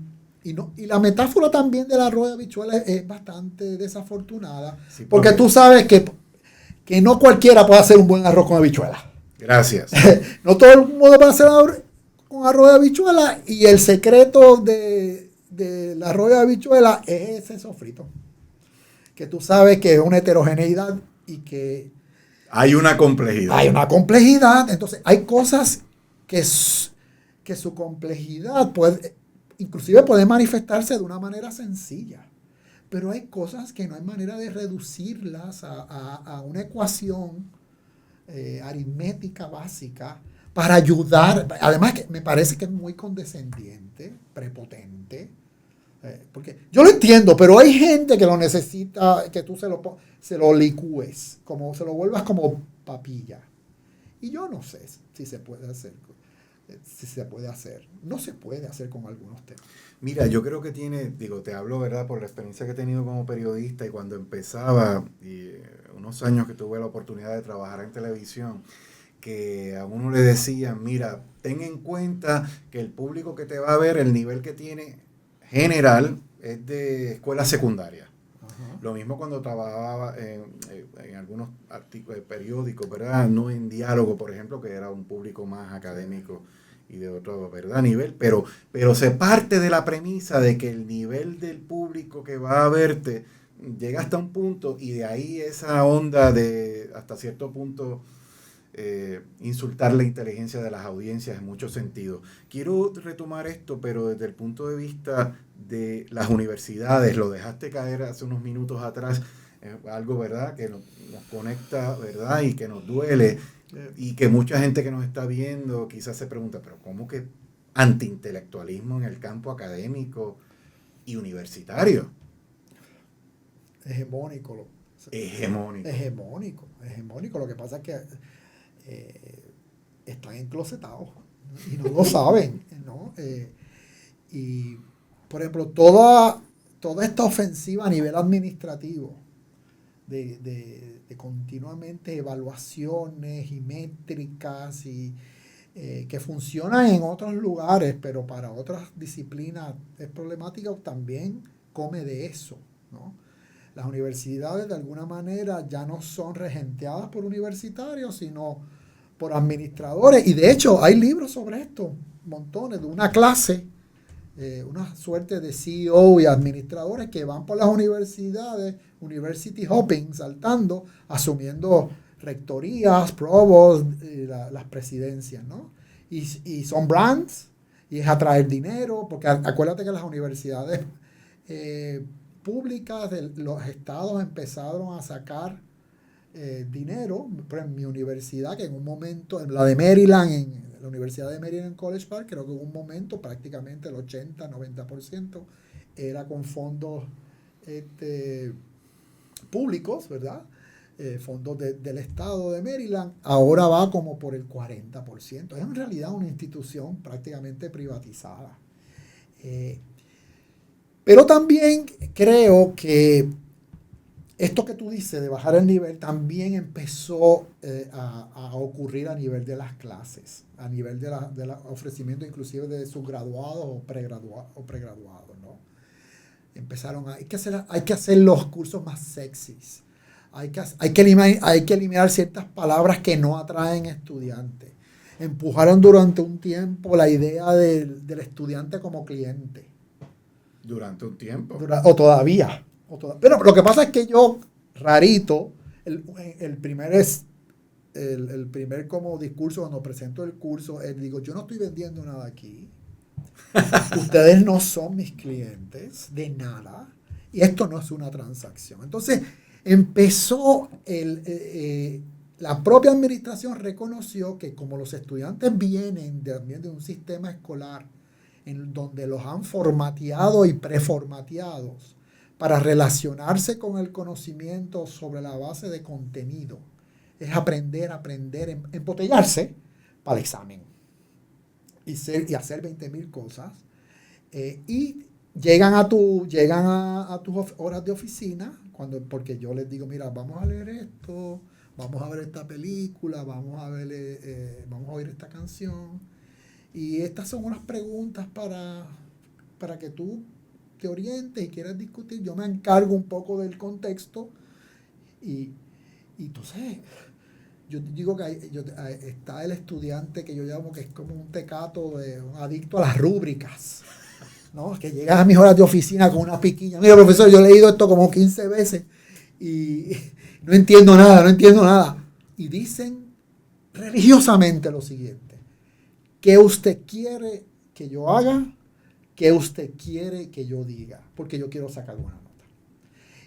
la metáfora también de la rueda de habichuelas es bastante desafortunada, sí, porque tú sabes que no cualquiera puede hacer un buen arroz con habichuelas. Gracias. No todo el mundo puede hacer con arroz de habichuelas, y el secreto de la arroz de habichuelas es ese sofrito. Que tú sabes que es una heterogeneidad y que hay una complejidad. Hay una complejidad. Entonces, hay cosas que su complejidad inclusive puede manifestarse de una manera sencilla. Pero hay cosas que no hay manera de reducirlas a una ecuación aritmética básica para ayudar. Además, que me parece que es muy condescendiente, prepotente. Porque yo lo entiendo, pero hay gente que lo necesita, que tú se lo licúes, como se lo vuelvas como papilla. Y yo no sé si se puede hacer. No se puede hacer con algunos temas. Mira, yo creo que te hablo, ¿verdad?, por la experiencia que he tenido como periodista, y cuando empezaba, unos años que tuve la oportunidad de trabajar en televisión, que a uno le decían, mira, ten en cuenta que el público que te va a ver, el nivel que tiene general, es de escuela secundaria. Uh-huh. Lo mismo cuando trabajaba en algunos periódicos, ¿verdad? No en Diálogo, por ejemplo, que era un público más académico y de otro, ¿verdad?, nivel, pero se parte de la premisa de que el nivel del público que va a verte llega hasta un punto, y de ahí esa onda de, hasta cierto punto, insultar la inteligencia de las audiencias en muchos sentidos. Quiero retomar esto, pero desde el punto de vista de las universidades. Lo dejaste caer hace unos minutos atrás, algo, ¿verdad?, que nos conecta, ¿verdad?, y que nos duele, y que mucha gente que nos está viendo quizás se pregunta, pero ¿cómo que antiintelectualismo en el campo académico y universitario? Hegemónico. Lo que pasa es que están enclosetados y no lo saben, ¿no? Y, por ejemplo, toda esta ofensiva a nivel administrativo de continuamente evaluaciones y métricas y que funcionan en otros lugares, pero para otras disciplinas es problemática, también come de eso, ¿no? Las universidades de alguna manera ya no son regenteadas por universitarios, sino por administradores. Y de hecho hay libros sobre esto, montones, de una clase, una suerte de CEO y administradores que van por las universidades, university hopping, saltando, asumiendo rectorías, provost, las presidencias, ¿no? y son brands, y es atraer dinero, porque acuérdate que las universidades públicas de los estados empezaron a sacar dinero. Por ejemplo, mi universidad, que en un momento, en la de Maryland, en la Universidad de Maryland en College Park, creo que en un momento prácticamente el 80-90% era con fondos públicos, ¿verdad? Fondos del estado de Maryland. Ahora va como por el 40%. Es en realidad una institución prácticamente privatizada. Pero también creo que esto que tú dices de bajar el nivel también empezó a ocurrir a nivel de las clases, a nivel de ofrecimiento inclusive de subgraduados o pregraduados, ¿no? Empezaron hay que hacer los cursos más sexys, hay que eliminar ciertas palabras que no atraen estudiantes. Empujaron durante un tiempo la idea del estudiante como cliente. Durante un tiempo. O todavía. Pero lo que pasa es que yo, rarito, el primer como discurso cuando presento el curso, digo, yo no estoy vendiendo nada aquí. Ustedes no son mis clientes de nada. Y esto no es una transacción. Entonces, empezó la propia administración reconoció que como los estudiantes vienen también de un sistema escolar en donde los han formateado y preformateados para relacionarse con el conocimiento sobre la base de contenido. Es aprender, embotellarse para el examen y hacer 20,000 cosas. Y llegan a tus horas de oficina, porque yo les digo, mira, vamos a leer esto, vamos a ver esta película, vamos a oír esta canción. Y estas son unas preguntas para que tú te orientes y quieras discutir. Yo me encargo un poco del contexto y entonces yo digo que está el estudiante que yo llamo que es como un tecato, un adicto a las rúbricas, ¿no? Que llega a mis horas de oficina con una piquiña. Mira, profesor, yo he leído esto como 15 veces y no entiendo nada. Y dicen religiosamente lo siguiente: ¿qué usted quiere que yo haga? ¿Qué usted quiere que yo diga? Porque yo quiero sacar buena nota.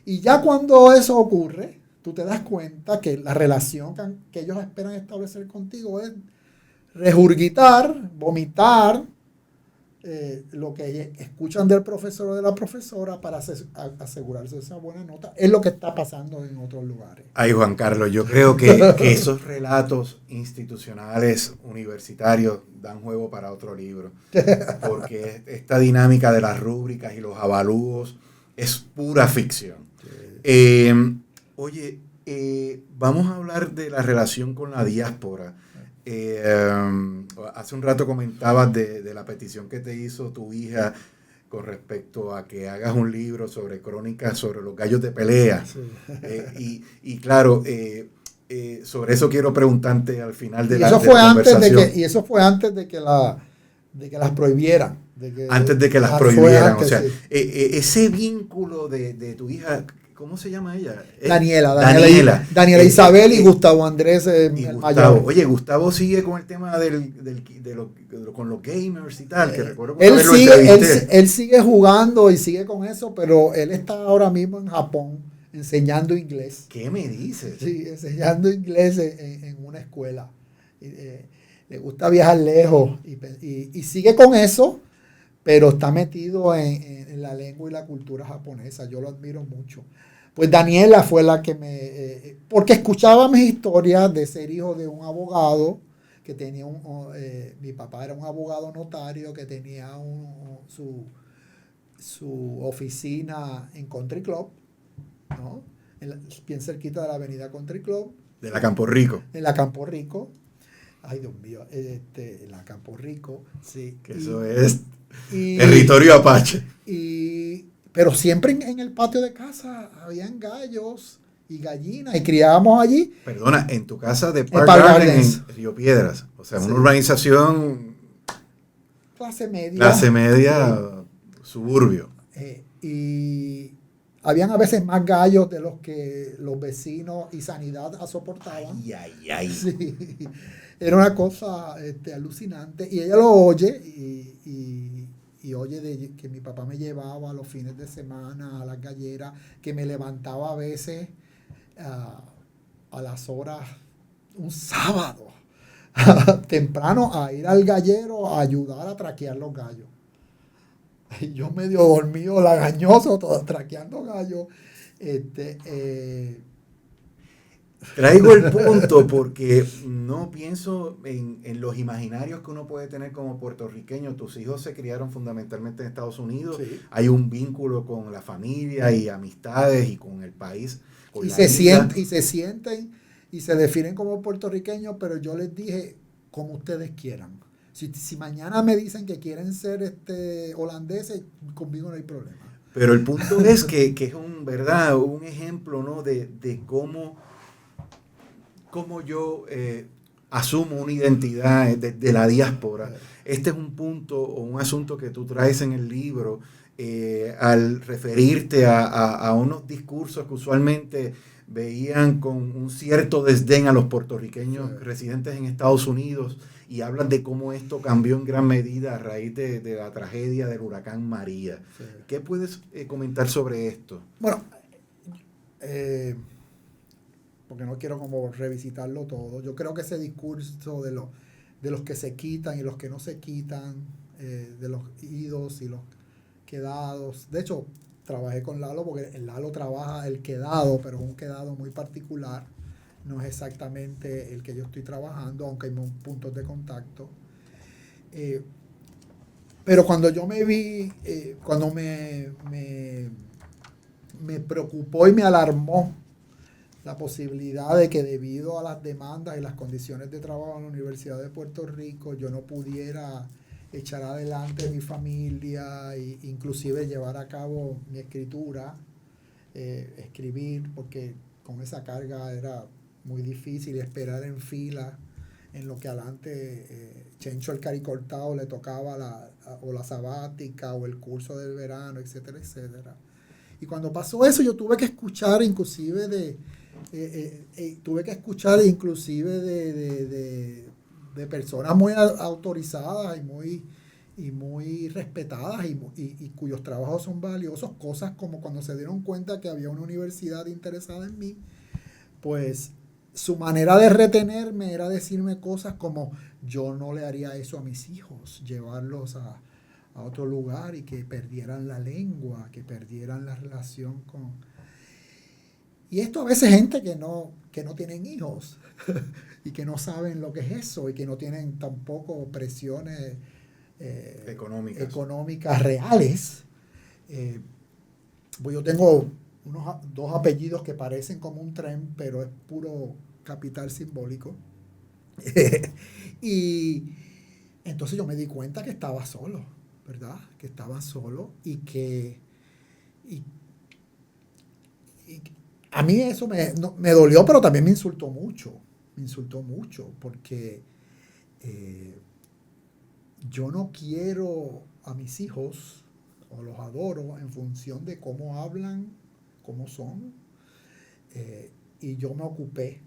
Y ya cuando eso ocurre, tú te das cuenta que la relación que ellos esperan establecer contigo es regurgitar, vomitar lo que escuchan del profesor o de la profesora para asegurarse de esa buena nota. Es lo que está pasando en otros lugares. Ay, Juan Carlos, yo creo que esos relatos institucionales, universitarios, dan juego para otro libro. Porque esta dinámica de las rúbricas y los avalúos es pura ficción. Oye, vamos a hablar de la relación con la diáspora. Hace un rato comentabas de la petición que te hizo tu hija con respecto a que hagas un libro sobre crónicas sobre los gallos de pelea. Sí. Y claro, sobre eso quiero preguntarte al final de la conversación. Y eso fue antes de que las prohibieran. Antes de que las prohibieran. Antes, o sea, sí. Ese vínculo de tu hija, ¿cómo se llama ella? Daniela Isabel y Gustavo Andrés Gustavo. Oye, Gustavo sigue con el tema con los gamers y tal, que recuerdo él sigue jugando y sigue con eso, pero él está ahora mismo en Japón enseñando inglés. ¿Qué me dices? Sí, enseñando inglés en una escuela. Le gusta viajar lejos y sigue con eso, pero está metido en la lengua y la cultura japonesa. Yo lo admiro mucho. Pues Daniela fue la que porque escuchaba mis historias de ser hijo de un abogado, que tenía mi papá era un abogado notario que tenía su oficina en Country Club, ¿no? Bien cerquita de la avenida Country Club. De la Campo Rico. En la Campo Rico. Ay, Dios mío, la Campo Rico, sí. Que eso es territorio apache. Pero siempre en el patio de casa habían gallos y gallinas y criábamos allí. Perdona, en tu casa de Park Gardens, en Río Piedras. O sea, sí. Una urbanización... Clase media, suburbio. Y habían a veces más gallos de los que los vecinos y sanidad soportaban. Ay, ay, ay. Sí, era una cosa alucinante. Y ella lo oye y oye de que mi papá me llevaba los fines de semana a las galleras, que me levantaba a veces a las horas, un sábado, temprano, a ir al gallero a ayudar a traquear los gallos. Y yo medio dormido, lagañoso, todo, traqueando gallos. Traigo el punto porque no pienso en los imaginarios que uno puede tener como puertorriqueño. Tus hijos se criaron fundamentalmente en Estados Unidos. Sí. Hay un vínculo con la familia y amistades y con el país. Con y se sienten y se definen como puertorriqueños, pero yo les dije, como ustedes quieran. Si mañana me dicen que quieren ser holandeses, conmigo no hay problema. Pero el punto es que es un ejemplo, ¿no? de cómo yo asumo una identidad de la diáspora. Este es un punto o un asunto que tú traes en el libro al referirte a unos discursos que usualmente veían con un cierto desdén a los puertorriqueños residentes en Estados Unidos, y hablan de cómo esto cambió en gran medida a raíz de la tragedia del huracán María. Sí. ¿Qué puedes comentar sobre esto? Bueno, porque no quiero como revisitarlo todo. Yo creo que ese discurso de los que se quitan y los que no se quitan, de los idos y los quedados. De hecho, trabajé con Lalo porque el Lalo trabaja el quedado, pero es un quedado muy particular. No es exactamente el que yo estoy trabajando, aunque hay puntos de contacto. Pero cuando yo me vi, cuando me preocupó y me alarmó la posibilidad de que debido a las demandas y las condiciones de trabajo en la Universidad de Puerto Rico yo no pudiera echar adelante mi familia e inclusive llevar a cabo mi escritura, escribir, porque con esa carga era muy difícil esperar en fila en lo que adelante Chencho el Caricortado le tocaba o la sabática o el curso del verano, etcétera, etcétera. Y cuando pasó eso yo tuve que escuchar inclusive de personas muy autorizadas y muy respetadas y cuyos trabajos son valiosos, cosas como cuando se dieron cuenta que había una universidad interesada en mí, pues su manera de retenerme era decirme cosas como: yo no le haría eso a mis hijos, llevarlos a otro lugar y que perdieran la lengua, que perdieran la relación con... Y esto a veces gente que no tienen hijos y que no saben lo que es eso y que no tienen tampoco presiones económicas reales. Pues yo tengo dos apellidos que parecen como un tren, pero es puro capital simbólico. Y entonces yo me di cuenta que estaba solo, ¿verdad? Que estaba solo y que a mí eso me dolió, pero también me insultó mucho. Me insultó mucho porque yo no quiero a mis hijos, o los adoro en función de cómo hablan, cómo son. Y yo me ocupé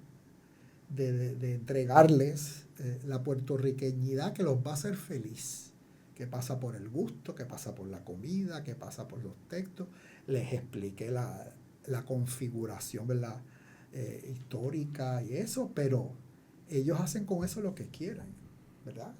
de entregarles la puertorriqueñidad que los va a hacer feliz, que pasa por el gusto, que pasa por la comida, que pasa por los textos. Les expliqué la configuración, ¿verdad? Histórica y eso, pero ellos hacen con eso lo que quieran, ¿verdad?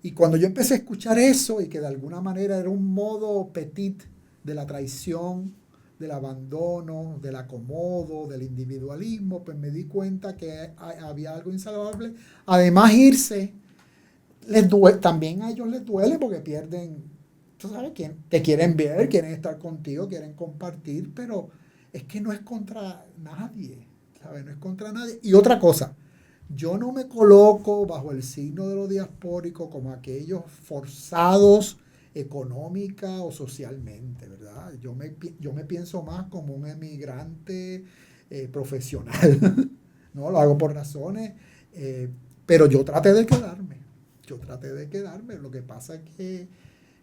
Y cuando yo empecé a escuchar eso y que de alguna manera era un modo petit de la traición, del abandono, del acomodo, del individualismo, pues me di cuenta que había algo insalvable. Además, irse, también a ellos les duele porque pierden, tú sabes, te quieren ver, quieren estar contigo, quieren compartir, pero es que no es contra nadie, ¿sabes? No es contra nadie. Y otra cosa, yo no me coloco bajo el signo de lo diaspórico como aquellos forzados económica o socialmente, ¿verdad? Yo me pienso más como un emigrante profesional, ¿no? Lo hago por razones, pero yo traté de quedarme, lo que pasa es que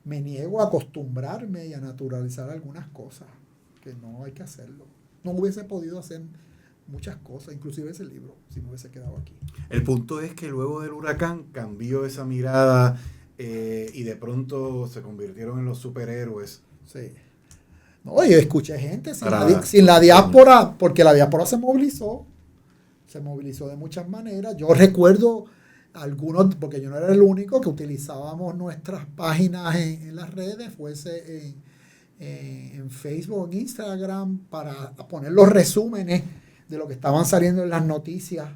me niego a acostumbrarme y a naturalizar algunas cosas. que no hay que hacerlo. No hubiese podido hacer muchas cosas, inclusive ese libro, si me hubiese quedado aquí. El punto es que luego del huracán cambió esa mirada y de pronto se convirtieron en los superhéroes. Sí. No, yo escuché gente sin la diáspora, porque la diáspora se movilizó de muchas maneras. Yo recuerdo algunos, porque yo no era el único que utilizábamos nuestras páginas en las redes, fuese en Facebook, en Instagram, para poner los resúmenes de lo que estaban saliendo en las noticias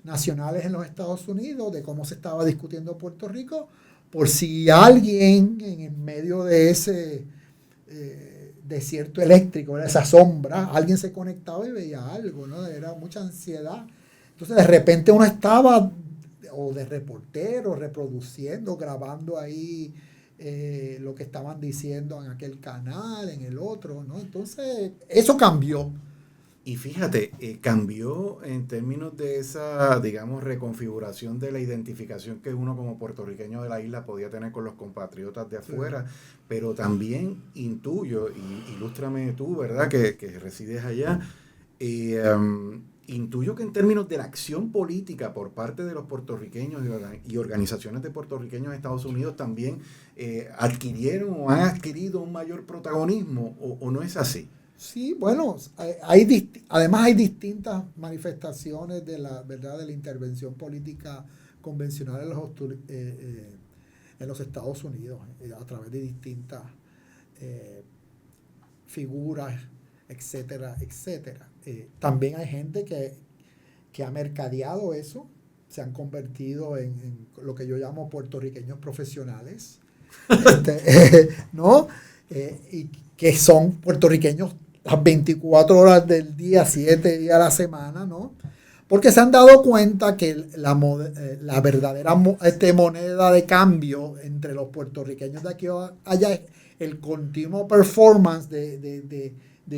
nacionales en los Estados Unidos, de cómo se estaba discutiendo Puerto Rico, por si alguien en el medio de ese desierto eléctrico, esa sombra, alguien se conectaba y veía algo, ¿no? Era mucha ansiedad. Entonces de repente uno estaba, o de reportero, reproduciendo, grabando ahí lo que estaban diciendo en aquel canal, en el otro, ¿no? Entonces eso cambió. Y fíjate, cambió en términos de esa, digamos, reconfiguración de la identificación que uno como puertorriqueño de la isla podía tener con los compatriotas de afuera, pero también intuyo, y ilústrame tú, ¿verdad?, que resides allá, intuyo que en términos de la acción política por parte de los puertorriqueños y organizaciones de puertorriqueños en Estados Unidos también adquirieron o han adquirido un mayor protagonismo, o no es así. Sí, bueno, además hay distintas manifestaciones de la verdad de la intervención política convencional en los Estados Unidos a través de distintas figuras, etcétera, etcétera. También hay gente que ha mercadeado eso, se han convertido en lo que yo llamo puertorriqueños profesionales, ¿no? Y que son puertorriqueños las 24 horas del día, 7 días a la semana, ¿no? Porque se han dado cuenta que la verdadera moneda de cambio entre los puertorriqueños de aquí allá es el continuo performance de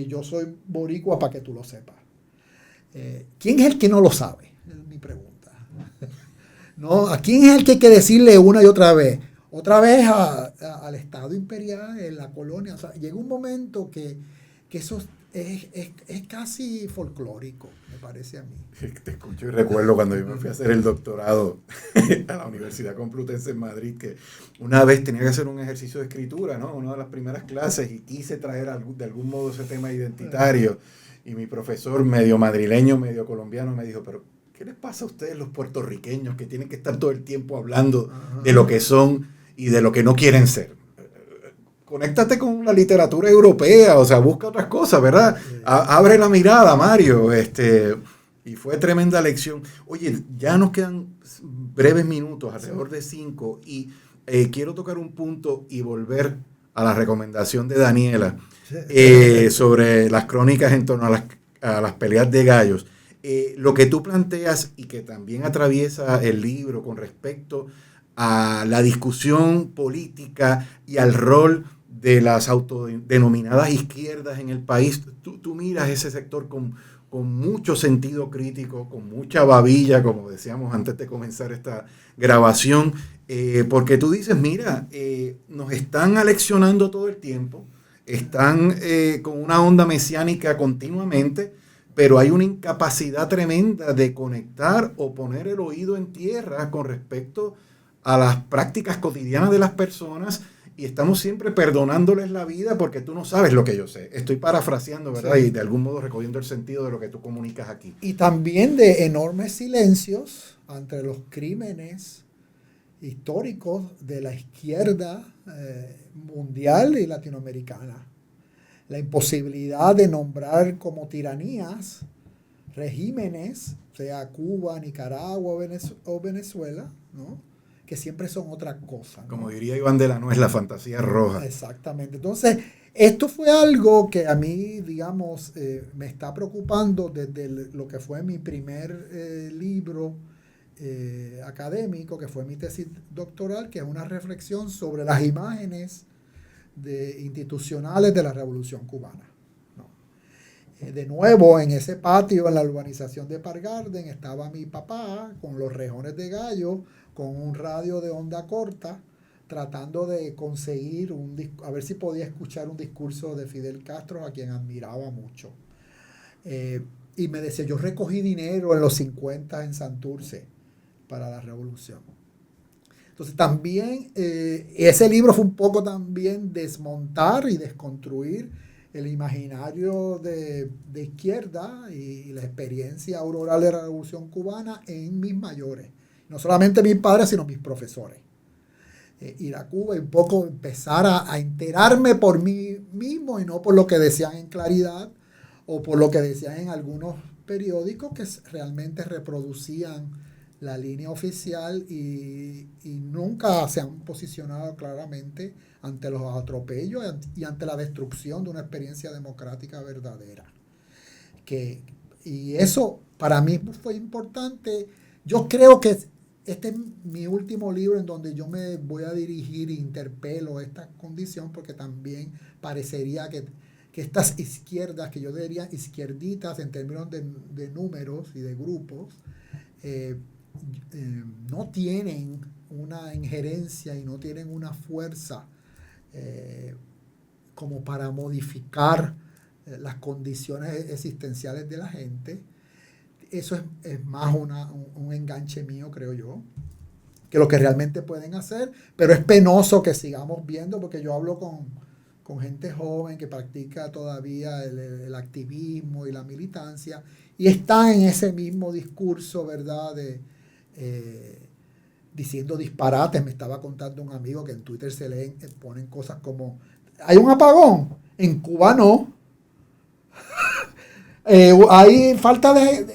yo soy boricua para que tú lo sepas. ¿Quién es el que no lo sabe? Es mi pregunta. ¿No? ¿A quién es el que hay que decirle una y otra vez? Otra vez al Estado imperial, en la colonia. O sea, llega un momento que eso es casi folclórico, me parece a mí. Te escucho y recuerdo cuando yo me fui a hacer el doctorado a la Universidad Complutense en Madrid, que una vez tenía que hacer un ejercicio de escritura, ¿no? Una de las primeras clases, y quise traer de algún modo ese tema identitario. Y mi profesor, medio madrileño, medio colombiano, me dijo, pero ¿qué les pasa a ustedes los puertorriqueños que tienen que estar todo el tiempo hablando de lo que son y de lo que no quieren ser? Conéctate con la literatura europea, o sea, busca otras cosas, ¿verdad? Abre la mirada, Mario. Y fue tremenda lección. Oye, ya nos quedan breves minutos, alrededor de 5, y quiero tocar un punto y volver a la recomendación de Daniela sobre las crónicas en torno a las peleas de gallos. Lo que tú planteas y que también atraviesa el libro con respecto a la discusión política y al rol de las autodenominadas izquierdas en el país, tú miras ese sector con mucho sentido crítico, con mucha babilla, como decíamos antes de comenzar esta grabación, porque tú dices, mira, nos están aleccionando todo el tiempo, están con una onda mesiánica continuamente, pero hay una incapacidad tremenda de conectar o poner el oído en tierra con respecto a las prácticas cotidianas de las personas, y estamos siempre perdonándoles la vida porque tú no sabes lo que yo sé. Estoy parafraseando, ¿verdad? Sí. Y de algún modo recogiendo el sentido de lo que tú comunicas aquí. Y también de enormes silencios ante los crímenes históricos de la izquierda mundial y latinoamericana. La imposibilidad de nombrar como tiranías regímenes, sea Cuba, Nicaragua o Venezuela, ¿no? Que siempre son otra cosa, ¿no? Como diría Iván de la Nuez, la fantasía roja. Exactamente. Entonces, esto fue algo que a mí, digamos, me está preocupando desde lo que fue mi primer libro académico, que fue mi tesis doctoral, que es una reflexión sobre las imágenes institucionales de la Revolución Cubana, ¿no? De nuevo, en ese patio, en la urbanización de Park Garden, estaba mi papá con los rejones de gallo, con un radio de onda corta, tratando de conseguir a ver si podía escuchar un discurso de Fidel Castro, a quien admiraba mucho. Y me decía, yo recogí dinero en los 50 en Santurce para la revolución. Entonces también ese libro fue un poco también desmontar y desconstruir el imaginario de izquierda y la experiencia auroral de la Revolución Cubana en mis mayores. No solamente mis padres, sino mis profesores. Ir a Cuba y un poco empezar a enterarme por mí mismo y no por lo que decían en Claridad o por lo que decían en algunos periódicos que realmente reproducían la línea oficial y nunca se han posicionado claramente ante los atropellos y ante la destrucción de una experiencia democrática verdadera. Y eso para mí fue importante. Yo creo que este es mi último libro en donde yo me voy a dirigir e interpelo esta condición, porque también parecería que estas izquierdas, que yo diría izquierditas en términos de números y de grupos, no tienen una injerencia y no tienen una fuerza como para modificar las condiciones existenciales de la gente. Eso es más un enganche mío, creo yo, que lo que realmente pueden hacer, pero es penoso que sigamos viendo, porque yo hablo con gente joven que practica todavía el activismo y la militancia, y está en ese mismo discurso, ¿verdad?, diciendo disparates. Me estaba contando un amigo que en Twitter ponen cosas como, hay un apagón, en Cuba no. Hay falta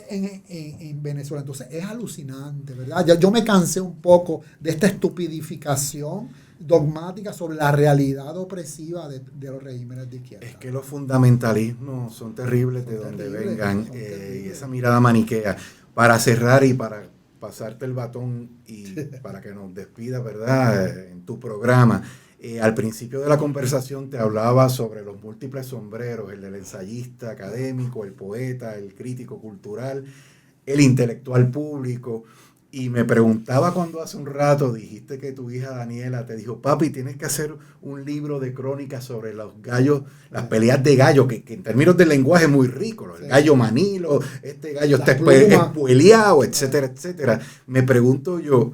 en Venezuela. Entonces es alucinante, ¿verdad? Yo me cansé un poco de esta estupidificación dogmática sobre la realidad opresiva de los regímenes de izquierda. Es que los fundamentalismos son terribles de donde vengan, y esa mirada maniquea. Para cerrar y para pasarte el batón y para que nos despidas, ¿verdad?, en tu programa. Al principio de la conversación te hablaba sobre los múltiples sombreros, el del ensayista académico, el poeta, el crítico cultural, el intelectual público, y me preguntaba cuando hace un rato dijiste que tu hija Daniela te dijo, papi, tienes que hacer un libro de crónicas sobre los gallos, las peleas de gallo, que en términos de lenguaje es muy rico, el gallo manilo, este gallo está espueleado, etcétera, etcétera. Me pregunto yo,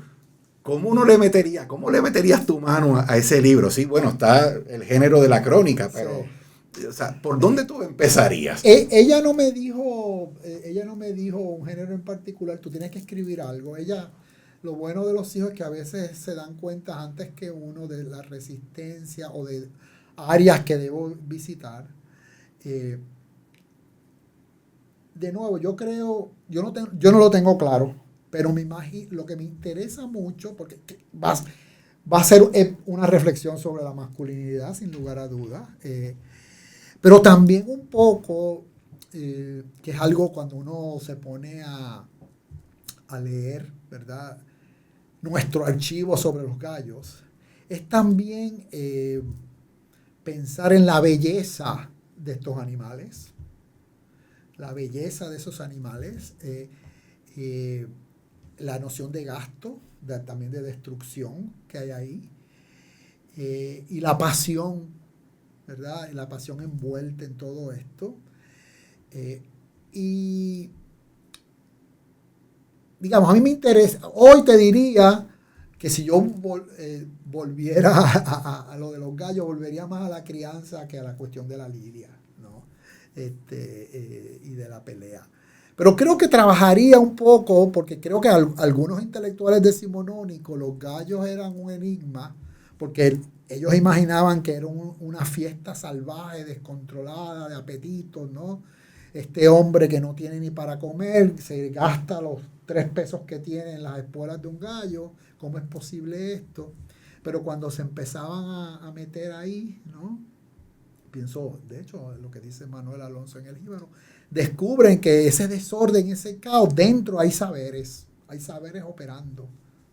¿cómo le meterías tu mano a ese libro? Sí, bueno, está el género de la crónica, pero, o sea, ¿por dónde tú empezarías? Ella no me dijo un género en particular, tú tienes que escribir algo. Lo bueno de los hijos es que a veces se dan cuenta antes que uno de la resistencia o de áreas que debo visitar. De nuevo, yo no lo tengo claro, pero lo que me interesa mucho, porque va a ser una reflexión sobre la masculinidad, sin lugar a dudas, pero también un poco, que es algo cuando uno se pone a leer, ¿verdad?, nuestro archivo sobre los gallos, es también pensar en la belleza de estos animales, la belleza de esos animales, la noción de gasto, también de destrucción que hay ahí, y la pasión, ¿verdad? La pasión envuelta en todo esto. Y digamos, a mí me interesa, hoy te diría que si yo volviera a lo de los gallos, volvería más a la crianza que a la cuestión de la lidia, ¿no? Y de la pelea. Pero creo que trabajaría un poco, porque creo que algunos intelectuales decimonónicos, los gallos eran un enigma, porque ellos imaginaban que era una fiesta salvaje, descontrolada, de apetitos, ¿no? Este hombre que no tiene ni para comer, se gasta los 3 pesos que tiene en las espuelas de un gallo. ¿Cómo es posible esto? Pero cuando se empezaban a meter ahí, ¿no? Pienso, de hecho, lo que dice Manuel Alonso en El Jíbaro, descubren que ese desorden, ese caos, dentro hay saberes operando,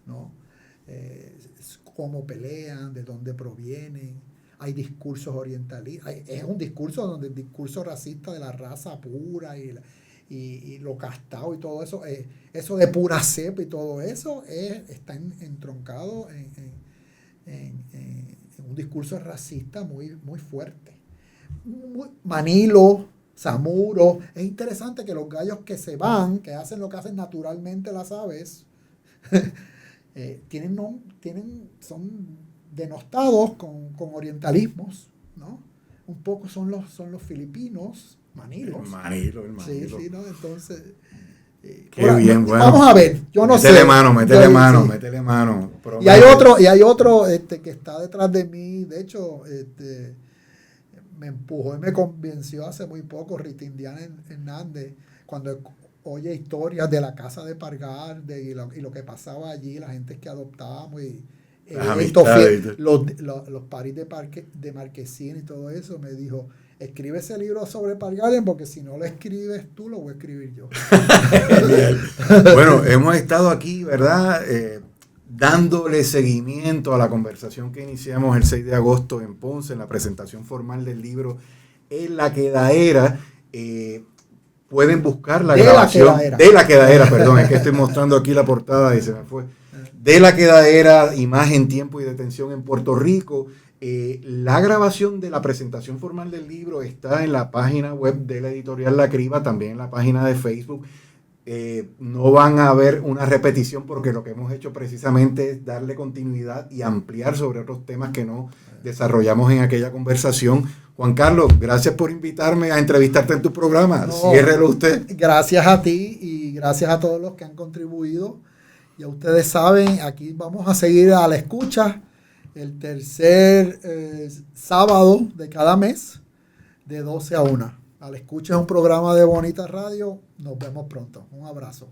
¿no? Cómo pelean, de dónde provienen, hay discursos orientalistas, es un discurso donde el discurso racista de la raza pura y lo castado y todo eso, eso de pura cepa y todo eso está entroncado en un discurso racista muy, muy fuerte. Manilo, Samuro, es interesante que los gallos que se van, que hacen lo que hacen naturalmente las aves, son denostados con orientalismos, ¿no? Un poco son los filipinos, Manilos. El Manilo. Sí, ¿no? Entonces... Qué bien, bueno. Vamos a ver, yo no métele sé. Métele mano. Y hay otro que está detrás de mí, de hecho, me empujó y me convenció hace muy poco, Rita Indiana Hernández, cuando oye historias de la casa de Pargar y lo que pasaba allí, la gente que adoptábamos y los paris de Marquesina y todo eso, me dijo, escribe ese libro sobre Pargalen porque si no lo escribes tú, lo voy a escribir yo. Bueno, hemos estado aquí, ¿verdad? Dándole seguimiento a la conversación que iniciamos el 6 de agosto en Ponce, en la presentación formal del libro En la Quedaera. Pueden buscar la grabación de La Quedaera, perdón, es que estoy mostrando aquí la portada y se me fue. De La Quedaera, imagen, tiempo y detención en Puerto Rico. La grabación de la presentación formal del libro está en la página web de la editorial La Criba, también en la página de Facebook. No van a ver una repetición porque lo que hemos hecho precisamente es darle continuidad y ampliar sobre otros temas que no desarrollamos en aquella conversación. Juan Carlos, gracias por invitarme a entrevistarte en tu programa. Ciérrelo usted. Gracias a ti y gracias a todos los que han contribuido. Ya ustedes saben, aquí vamos a seguir a la escucha el tercer sábado de cada mes de 12 a 1. A la escucha es un programa de Bonita Radio. Nos vemos pronto. Un abrazo.